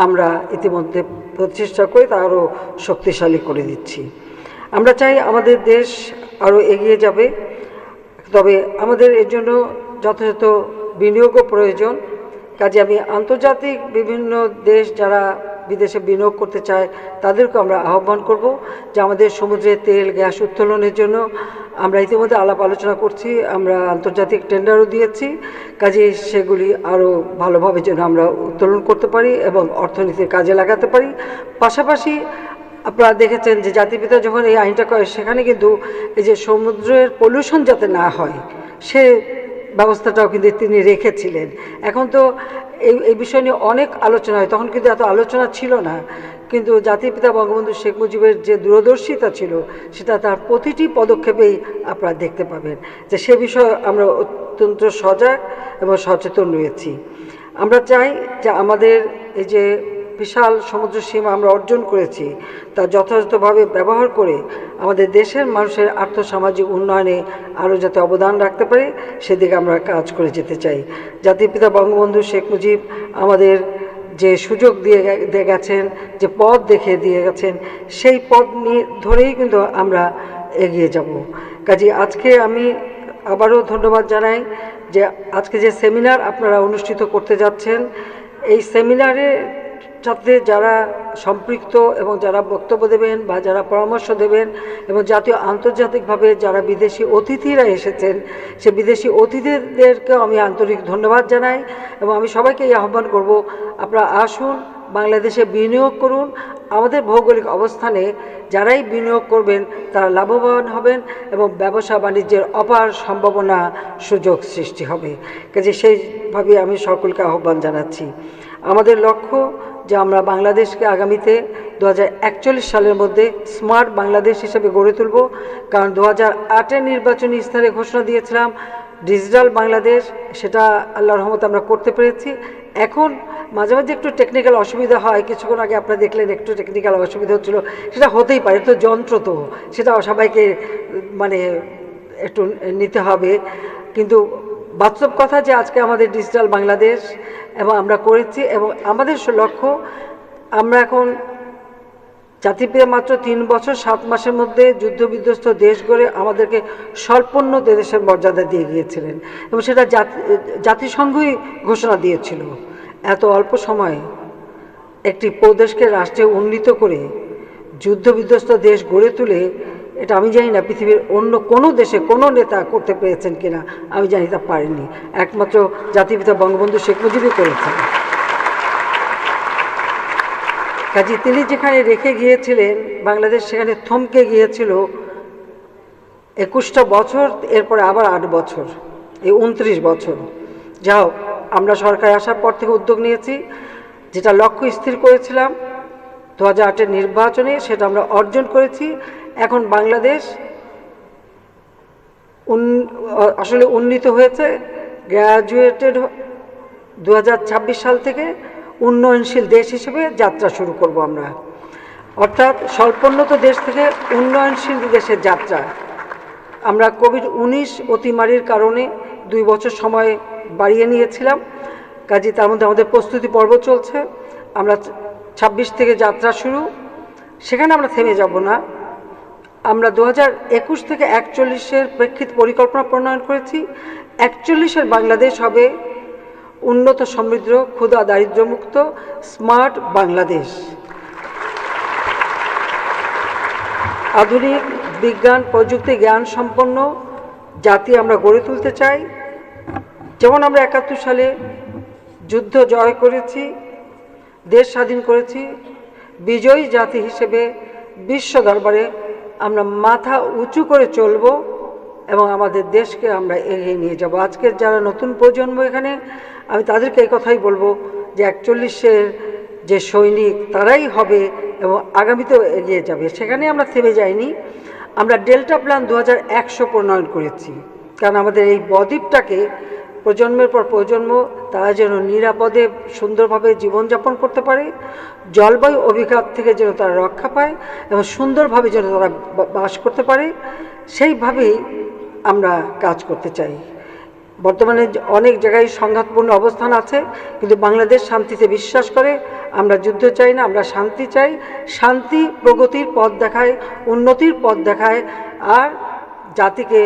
আমরা ইতিমধ্যে প্রতিষ্ঠা করে তা আরও শক্তিশালী করে দিচ্ছি। আমরা চাই আমাদের দেশ আরও এগিয়ে যাবে, তবে আমাদের এর জন্য যথাযথ বিনিয়োগও প্রয়োজন। কাজে আমি আন্তর্জাতিক বিভিন্ন দেশ যারা বিদেশে বিনিয়োগ করতে চায় তাদেরকে আমরা আহ্বান করব যে আমাদের সমুদ্রে তেল গ্যাস উত্তোলনের জন্য আমরা ইতিমধ্যে আলাপ আলোচনা করছি, আমরা আন্তর্জাতিক টেন্ডারও দিয়েছি। কাজে সেগুলি আরও ভালোভাবে যেন আমরা উত্তোলন করতে পারি এবং অর্থনীতির কাজে লাগাতে পারি। পাশাপাশি আপনারা দেখেছেন যে জাতিপিতা যখন এই আইনটা করে, সেখানে কিন্তু এই যে সমুদ্রের পলিউশন যাতে না হয় সে ব্যবস্থাটাও কিন্তু তিনি রেখেছিলেন। এখন তো এই বিষয় নিয়ে অনেক আলোচনা হয়, তখন কিন্তু এত আলোচনা ছিল না, কিন্তু জাতির পিতা বঙ্গবন্ধু শেখ মুজিবের যে দূরদর্শিতা ছিল সেটা তার প্রতিটি পদক্ষেপেই আপনারা দেখতে পাবেন যে সে বিষয়ে আমরা অত্যন্ত সজাগ এবং সচেতন রয়েছি। আমরা চাই যে আমাদের এই যে বিশাল সমুদ্র সীমা আমরা অর্জন করেছি তা যথাযথভাবে ব্যবহার করে আমাদের দেশের মানুষের আর্থসামাজিক উন্নয়নে আরও যাতে অবদান রাখতে পারে সেদিকে আমরা কাজ করে যেতে চাই। জাতির পিতা বঙ্গবন্ধু শেখ মুজিব আমাদের যে সুযোগ দিয়ে গেছেন, যে পথ দেখিয়ে দিয়ে গেছেন, সেই পথ নিয়ে ধরেই কিন্তু আমরা এগিয়ে যাব। কাজে আজকে আমি আবারও ধন্যবাদ জানাই যে আজকে যে সেমিনার আপনারা অনুষ্ঠিত করতে যাচ্ছেন, এই সেমিনারে সাথে যারা সম্পৃক্ত এবং যারা বক্তব্য দেবেন বা যারা পরামর্শ দেবেন এবং জাতীয় আন্তর্জাতিকভাবে যারা বিদেশি অতিথিরা এসেছেন, সে বিদেশি অতিথিদেরকেও আমি আন্তরিক ধন্যবাদ জানাই এবং আমি সবাইকে এই আহ্বান করব, আপনারা আসুন, বাংলাদেশে বিনিয়োগ করুন, আমাদের ভৌগোলিক অবস্থানে যারাই বিনিয়োগ করবেন তারা লাভবান হবেন এবং ব্যবসা বাণিজ্যের অপার সম্ভাবনা সুযোগ সৃষ্টি হবে। কাজে সেইভাবে আমি সকলকে আহ্বান জানাচ্ছি। আমাদের লক্ষ্য যে আমরা বাংলাদেশকে আগামীতে 2041 সালের মধ্যে স্মার্ট বাংলাদেশ হিসেবে গড়ে তুলব। কারণ 2008-এর নির্বাচনী ইস্তাহারে ঘোষণা দিয়েছিলাম ডিজিটাল বাংলাদেশ, সেটা আল্লাহর রহমতে আমরা করতে পেরেছি। এখন মাঝে মাঝে একটু টেকনিক্যাল অসুবিধা হয়, কিছুক্ষণ আগে আপনারা দেখলেন একটু টেকনিক্যাল অসুবিধা হচ্ছিলো, সেটা হতেই পারে, তো যন্ত্র তো সেটা সবাইকে মানে একটু নিতে হবে। কিন্তু বাস্তব কথা যে আজকে আমাদের ডিজিটাল বাংলাদেশ এবং আমরা করেছি, এবং আমাদের লক্ষ্য আমরা এখন জাতির পিতা মাত্র 3 বছর 7 মাসের মধ্যে যুদ্ধবিধ্বস্ত দেশ গড়ে আমাদেরকে স্বল্পোন্নত দেশের মর্যাদা দিয়ে গিয়েছিলেন, এবং সেটা জাতিসংঘই ঘোষণা দিয়েছিল। এত অল্প সময়ে একটি প্রদেশকে রাষ্ট্রে উন্নীত করে যুদ্ধবিধ্বস্ত দেশ গড়ে তুলে, এটা আমি জানি না পৃথিবীর অন্য কোনো দেশে কোনো নেতা করতে পেরেছেন কিনা, আমি জানি তা পারেননি, একমাত্র জাতির পিতা বঙ্গবন্ধু শেখ মুজিবই করেছেন। কাজে তিনি যেখানে রেখে গিয়েছিলেন বাংলাদেশ সেখানে থমকে গিয়েছিল 21টা বছর, এরপরে আবার 8 বছর, এই 29 বছর। যাও আমরা সরকার আসার পর থেকে উদ্যোগ নিয়েছি, যেটা লক্ষ্য স্থির করেছিলাম 2008-এর নির্বাচনে সেটা আমরা অর্জন করেছি। এখন বাংলাদেশ আসলে উন্নীত হয়েছে, গ্র্যাজুয়েটেড 2026 সাল থেকে উন্নয়নশীল দেশ হিসেবে যাত্রা শুরু করব আমরা, অর্থাৎ স্বল্পোন্নত দেশ থেকে উন্নয়নশীল দেশের যাত্রা। আমরা কোভিড-19 অতিমারির কারণে 2 বছর সময় বাড়িয়ে নিয়েছিলাম, কাজে তার মধ্যে আমাদের প্রস্তুতি পর্ব চলছে। আমরা 26 থেকে যাত্রা শুরু, সেখানে আমরা থেমে যাব না। আমরা 2021 থেকে 41-এর প্রেক্ষিত পরিকল্পনা প্রণয়ন করেছি। 41-এর বাংলাদেশ হবে উন্নত, সমৃদ্ধ, ক্ষুধা দারিদ্র্যমুক্ত, স্মার্ট বাংলাদেশ। আধুনিক বিজ্ঞান প্রযুক্তি জ্ঞান সম্পন্ন জাতি আমরা গড়ে তুলতে চাই। যেমন আমরা 71 সালে যুদ্ধ জয় করেছি, দেশ স্বাধীন করেছি, বিজয়ী জাতি হিসেবে বিশ্ব দরবারে আমরা মাথা উঁচু করে চলব এবং আমাদের দেশকে আমরা এগিয়ে নিয়ে যাব। আজকের যারা নতুন প্রজন্ম এখানে, আমি তাদেরকে এই কথাই বলবো যে 41-এর যে সৈনিক তারাই হবে এবং আগামীতেও এগিয়ে যাবে। সেখানে আমরা থেমে যাইনি, আমরা ডেল্টা প্ল্যান 2100 প্রণয়ন করেছি, কারণ আমাদের এই বদ্বীপটাকে প্রজন্মের পর প্রজন্ম তারা যেন নিরাপদে সুন্দরভাবে জীবনযাপন করতে পারে, জলবায়ু অভিঘাত থেকে যেন তারা রক্ষা পায় এবং সুন্দরভাবে যেন তারা বাস করতে পারে, সেইভাবেই আমরা কাজ করতে চাই। বর্তমানে অনেক জায়গায় সংঘাতপূর্ণ অবস্থান আছে, কিন্তু বাংলাদেশ শান্তিতে বিশ্বাস করে। আমরা যুদ্ধ চাই না, আমরা শান্তি চাই। শান্তি প্রগতির পথ দেখায়, উন্নতির পথ দেখায়, আর জাতিকে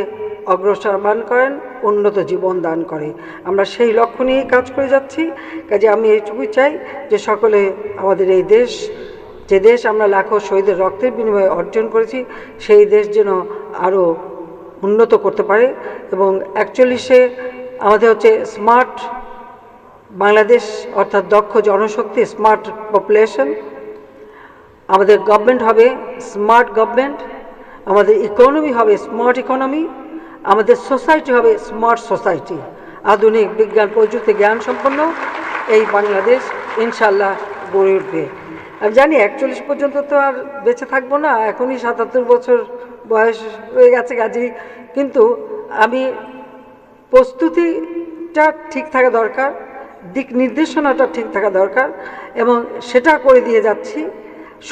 অগ্রসরমান করেন, উন্নত জীবন দান করে। আমরা সেই লক্ষ্য নিয়েই কাজ করে যাচ্ছি। কাজে আমি এইটুকুই চাই যে সকলে আমাদের এই দেশ, যে দেশ আমরা লাখো শহীদের রক্তের বিনিময়ে অর্জন করেছি, সেই দেশ যেন আরও উন্নত করতে পারে। এবং 41-এ আমাদের হচ্ছে স্মার্ট বাংলাদেশ, অর্থাৎ দক্ষ জনশক্তি, স্মার্ট পপুলেশন। আমাদের গভর্নমেন্ট হবে স্মার্ট গভর্নমেন্ট, আমাদের ইকোনমি হবে স্মার্ট ইকোনমি, আমাদের সোসাইটি হবে স্মার্ট সোসাইটি। আধুনিক বিজ্ঞান প্রযুক্তি জ্ঞান সম্পন্ন এই বাংলাদেশ ইনশাল্লাহ গড়ে উঠবে। আমি জানি 41 পর্যন্ত তো আর বেঁচে থাকবো না, এখনই 77 বছর বয়স হয়ে গেছে কাজী, কিন্তু আমি প্রস্তুতিটা ঠিক থাকা দরকার, দিক নির্দেশনাটা ঠিক থাকা দরকার, এবং সেটা করে দিয়ে যাচ্ছি।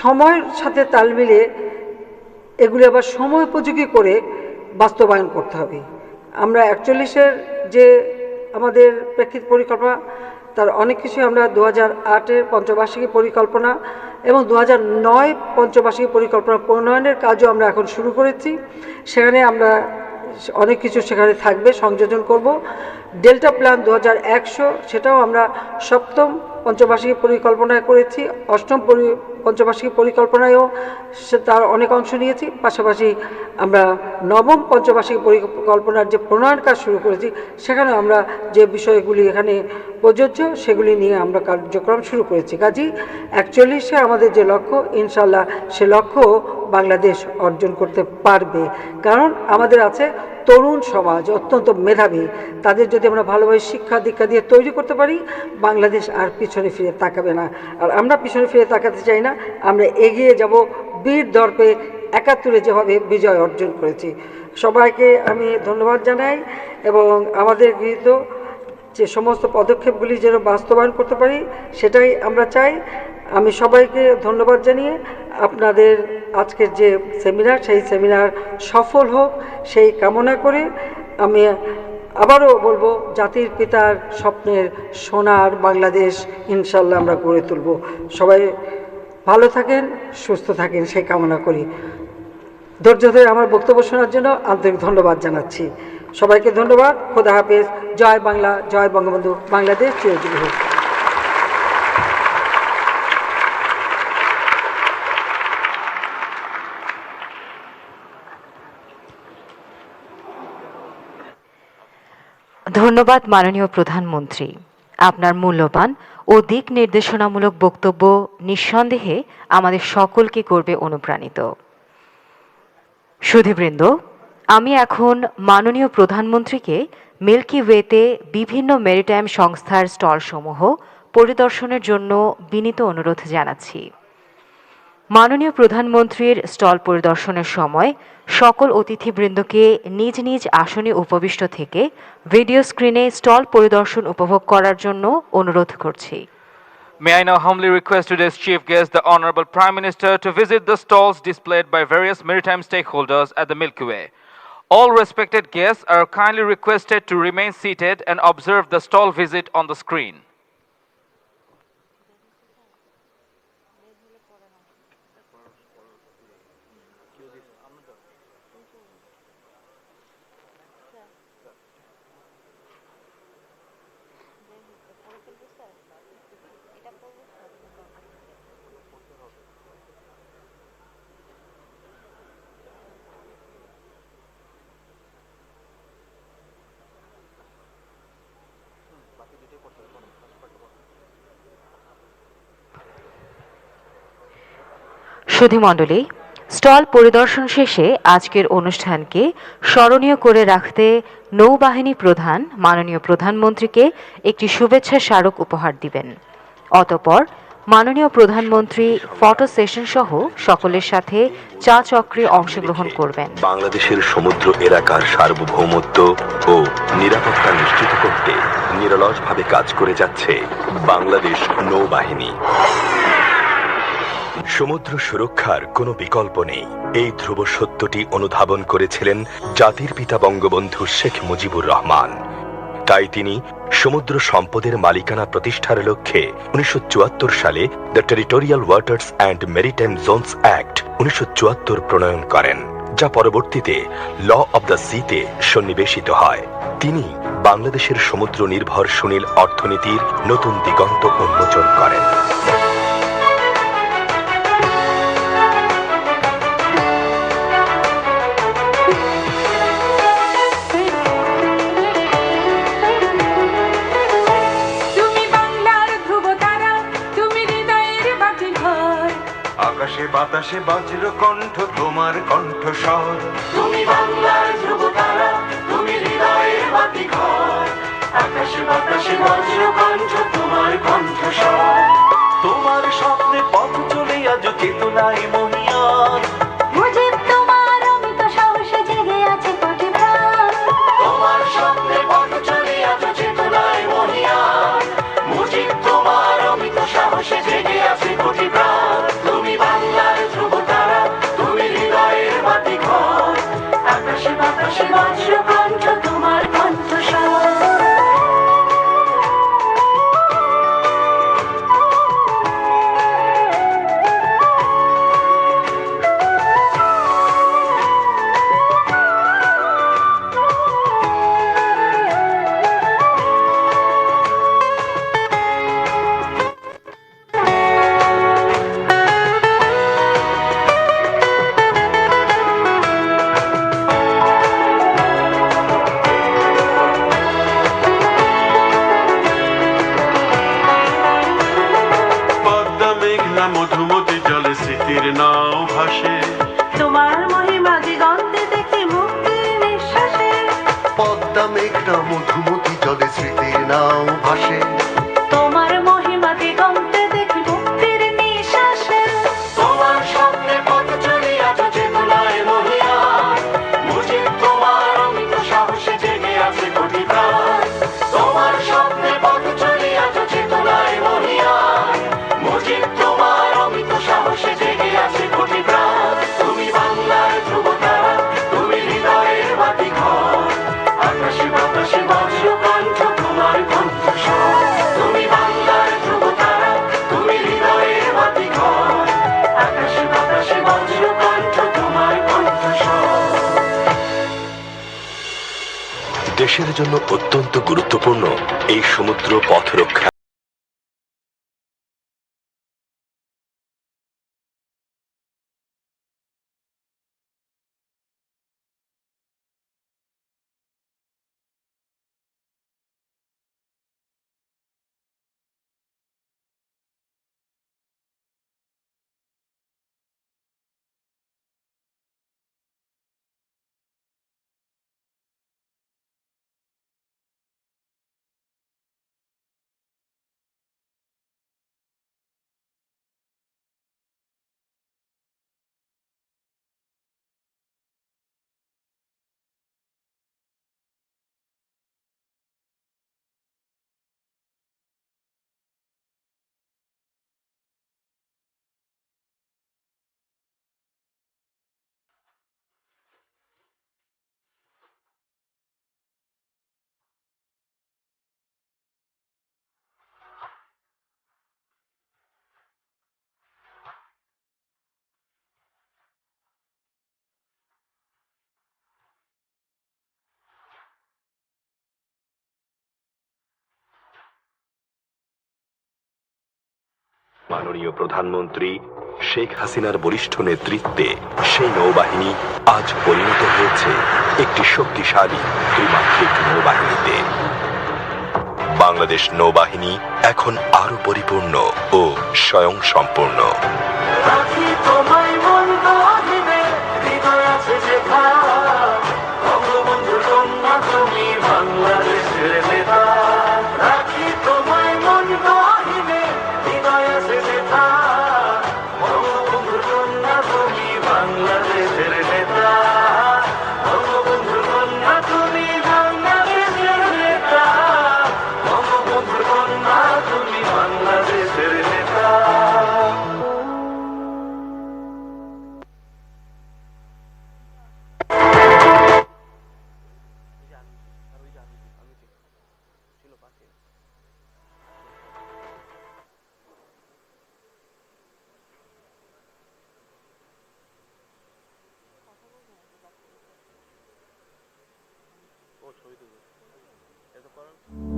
সময়ের সাথে তাল মিলিয়ে এগুলি আবার সময় উপযোগী করে বাস্তবায়ন করতে হবে। আমরা 41-এর যে আমাদের প্রেক্ষিত পরিকল্পনা, তার অনেক কিছু আমরা 2008-এর পঞ্চবার্ষিকী পরিকল্পনা এবং 2009 পঞ্চবার্ষিকী পরিকল্পনা প্রণয়নের কাজও আমরা এখন শুরু করেছি। সেখানে আমরা অনেক কিছু সেখানে থাকবে, সংযোজন করব। ডেল্টা প্ল্যান 2100, সেটাও আমরা 7ম পঞ্চবার্ষিকী পরিকল্পনা করেছি, অষ্টম পঞ্চবার্ষিকী পরিকল্পনায়ও তার অনেক অংশ নিয়েছি। পাশাপাশি আমরা নবম পঞ্চবার্ষিকী পরিকল্পনার যে প্রণয়ন কাজ শুরু করেছি, সেখানে আমরা যে বিষয়গুলি এখানে প্রযোজ্য সেগুলি নিয়ে আমরা কার্যক্রম শুরু করেছি। কাজেই 41-এ আমাদের যে লক্ষ্য, ইনশাল্লাহ সে লক্ষ্য বাংলাদেশ অর্জন করতে পারবে। কারণ আমাদের আছে তরুণ সমাজ, অত্যন্ত মেধাবী। তাদের যদি আমরা ভালোভাবে শিক্ষা দীক্ষা দিয়ে তৈরি করতে পারি, বাংলাদেশ আর পিছনে ফিরে তাকাবে না। আর আমরা পিছনে ফিরে তাকাতে চাই না, আমরা এগিয়ে যাব বীর দর্পে 71-এ যেভাবে বিজয় অর্জন করেছি। সবাইকে আমি ধন্যবাদ জানাই এবং আমাদের গৃহীত যে সমস্ত পদক্ষেপগুলি যেন বাস্তবায়ন করতে পারি সেটাই আমরা চাই। আমি সবাইকে ধন্যবাদ জানিয়ে আপনাদের আজকের যে সেমিনার, সেই সেমিনার সফল হোক সেই কামনা করে আমি আবারও বলবো, জাতির পিতার স্বপ্নের সোনার বাংলাদেশ ইনশাল্লাহ আমরা গড়ে তুলব। সবাই ভালো থাকেন, সুস্থ থাকেন সেই কামনা করি। ধৈর্য ধরে আমার বক্তব্য শোনার জন্য আন্তরিক ধন্যবাদ জানাচ্ছি। সবাইকে ধন্যবাদ। খোদা হাফেজ। জয় বাংলা, জয় বঙ্গবন্ধু, বাংলাদেশ চিরজীবী হোক। ধন্যবাদ মাননীয় প্রধানমন্ত্রী। আপনার মূল্যবান ও দিক নির্দেশনামূলক বক্তব্য নিঃসন্দেহে আমাদের সকলকে করবে অনুপ্রাণিত। সুধীবৃন্দ, আমি এখন মাননীয় প্রধানমন্ত্রীকে মিল্কি ওয়েতে বিভিন্ন মেরিটাইম সংস্থার স্টলসমূহ পরিদর্শনের জন্য বিনীত অনুরোধ জানাচ্ছি। মাননীয় প্রধানমন্ত্রীর স্টল পরিদর্শনের সময় সকল অতিথিবৃন্দকে নিজ নিজ আসনে উপবিষ্ট থেকে ভিডিও স্ক্রিনে স্টল পরিদর্শন উপভোগ করার জন্য অনুরোধ করছি। May I now humbly request today's chief guest, the Honorable Prime Minister, to visit the stalls displayed by various maritime stakeholders at the Milky Way. All respected guests are kindly requested to remain seated and observe the stall visit on the screen. সুধীমণ্ডলী, stall পরিদর্শন শেষে আজকের অনুষ্ঠানকে স্মরণীয় করে রাখতে নৌবাহিনী প্রধান মাননীয় প্রধানমন্ত্রীকে একটি শুভেচ্ছা স্মারক উপহার দিবেন। অতঃপর মাননীয় প্রধানমন্ত্রী ফটো সেশন সহ সকলের সাথে চা চক্রে অংশগ্রহণ করবেন। বাংলাদেশের সমুদ্র এলাকার সার্বভৌমত্ব ও নিরাপত্তা নিশ্চিত করতে নিরলসভাবে কাজ করে যাচ্ছে বাংলাদেশ নৌবাহিনী। সমুদ্র সুরক্ষার কোনো বিকল্প নেই, এই ধ্রুব সত্যটি অনুধাবন করেছিলেন জাতির পিতা বঙ্গবন্ধু শেখ মুজিবুর রহমান। তাই তিনি সমুদ্র সম্পদের মালিকানা প্রতিষ্ঠার লক্ষ্যে 1974 সালে the territorial waters and maritime zones act 1974 প্রণয়ন করেন, যা পরবর্তীতে ল অব দ্য সিতে সন্নিবেশিত হয়। তিনি বাংলাদেশের সমুদ্র নির্ভর সুনীল অর্থনীতির নতুন দিগন্ত উন্মোচন করেন। আকাশে বাতাসে বজ্র কণ্ঠ তোমার কণ্ঠস্বর, তুমি বাংলার ধ্রুবতারা, তুমি হৃদয়ের বাতিঘর। আকাশে বাতাসে বজ্র কণ্ঠ তোমার কণ্ঠস্বর, তোমার স্বপ্নে পথ চলে আজ চেতনায় মহিয়ান। মুজিব তোমার অমিত সাহসে জেগে আছে কোটি প্রাণ। তোমার স্বপ্নে পথ চলে আজ চেতনায় মহিয়ান। মুজিব তোমার অমিত সাহসে জেগে আছে কোটি প্রাণ। তুমি বাংলার ধ্রুবতারা, তুমি হৃদয়ের বাতিঘর। আকাশে বাতাসে বজ্র কণ্ঠ তোমার কণ্ঠস্বর। ফোঁটা মেঘনা মধুমতি জলে স্মৃতির নাও ভাসে। তোমার মহিমা দিগন্তে দেখি মুক্তির নিঃশ্বাসে। তোমার স্বপ্নে পথ চলে আজ চেতনায় মহিয়ান, মুজিব তোমার অমিত সাহসে জেগে আছে কোটি প্রাণ। তোমার স্বপ্নে পথ চলে আজ চেতনায় মহিয়ান, মুজিব তোমার অমিত সাহসে জেগে আছে কোটি প্রাণ। তুমি বাংলার ধ্রুবতারা, তুমি হৃদয়ের বাতি ঘর, আকাশে বাতাসে বজ্র কণ্ঠ তোমার কণ্ঠস্বর। তুমি বাংলার ধ্রুবতারা, তুমি হৃদয়ের বাতি ঘর, আকাশে বাতাসে বজ্র কণ্ঠ তোমার কণ্ঠস্বর। দেশের জন্য অত্যন্ত গুরুত্বপূর্ণ এই সমুদ্র পথ রক্ষা মাননীয় প্রধানমন্ত্রী শেখ হাসিনার বলিষ্ঠ নেতৃত্বে সেই নৌবাহিনী আজ পরিণত হয়েছে একটি শক্তিশালী ত্রিমাত্রিক নৌবাহিনীতে। বাংলাদেশ নৌবাহিনী এখন আরো পরিপূর্ণ ও স্বয়ংসম্পূর্ণ। রাখি তোমায় মন গহীনে, হৃদয় আছে যেথা, বঙ্গবন্ধুর কন্যা তুমি বাংলাদেশের নেতা। রাখি তোমায় মন গহীনে, হৃদয় আছে যেথা, বঙ্গবন্ধুর কন্যা তুমি বাংলাদেশের নেতা। বঙ্গবন্ধুর কন্যা তুমি বাংলাদেশের নেতা, বঙ্গবন্ধুর কন্যা তুমি বাংলাদেশের নেতা। ও ছবি তুলবে, এটা করো।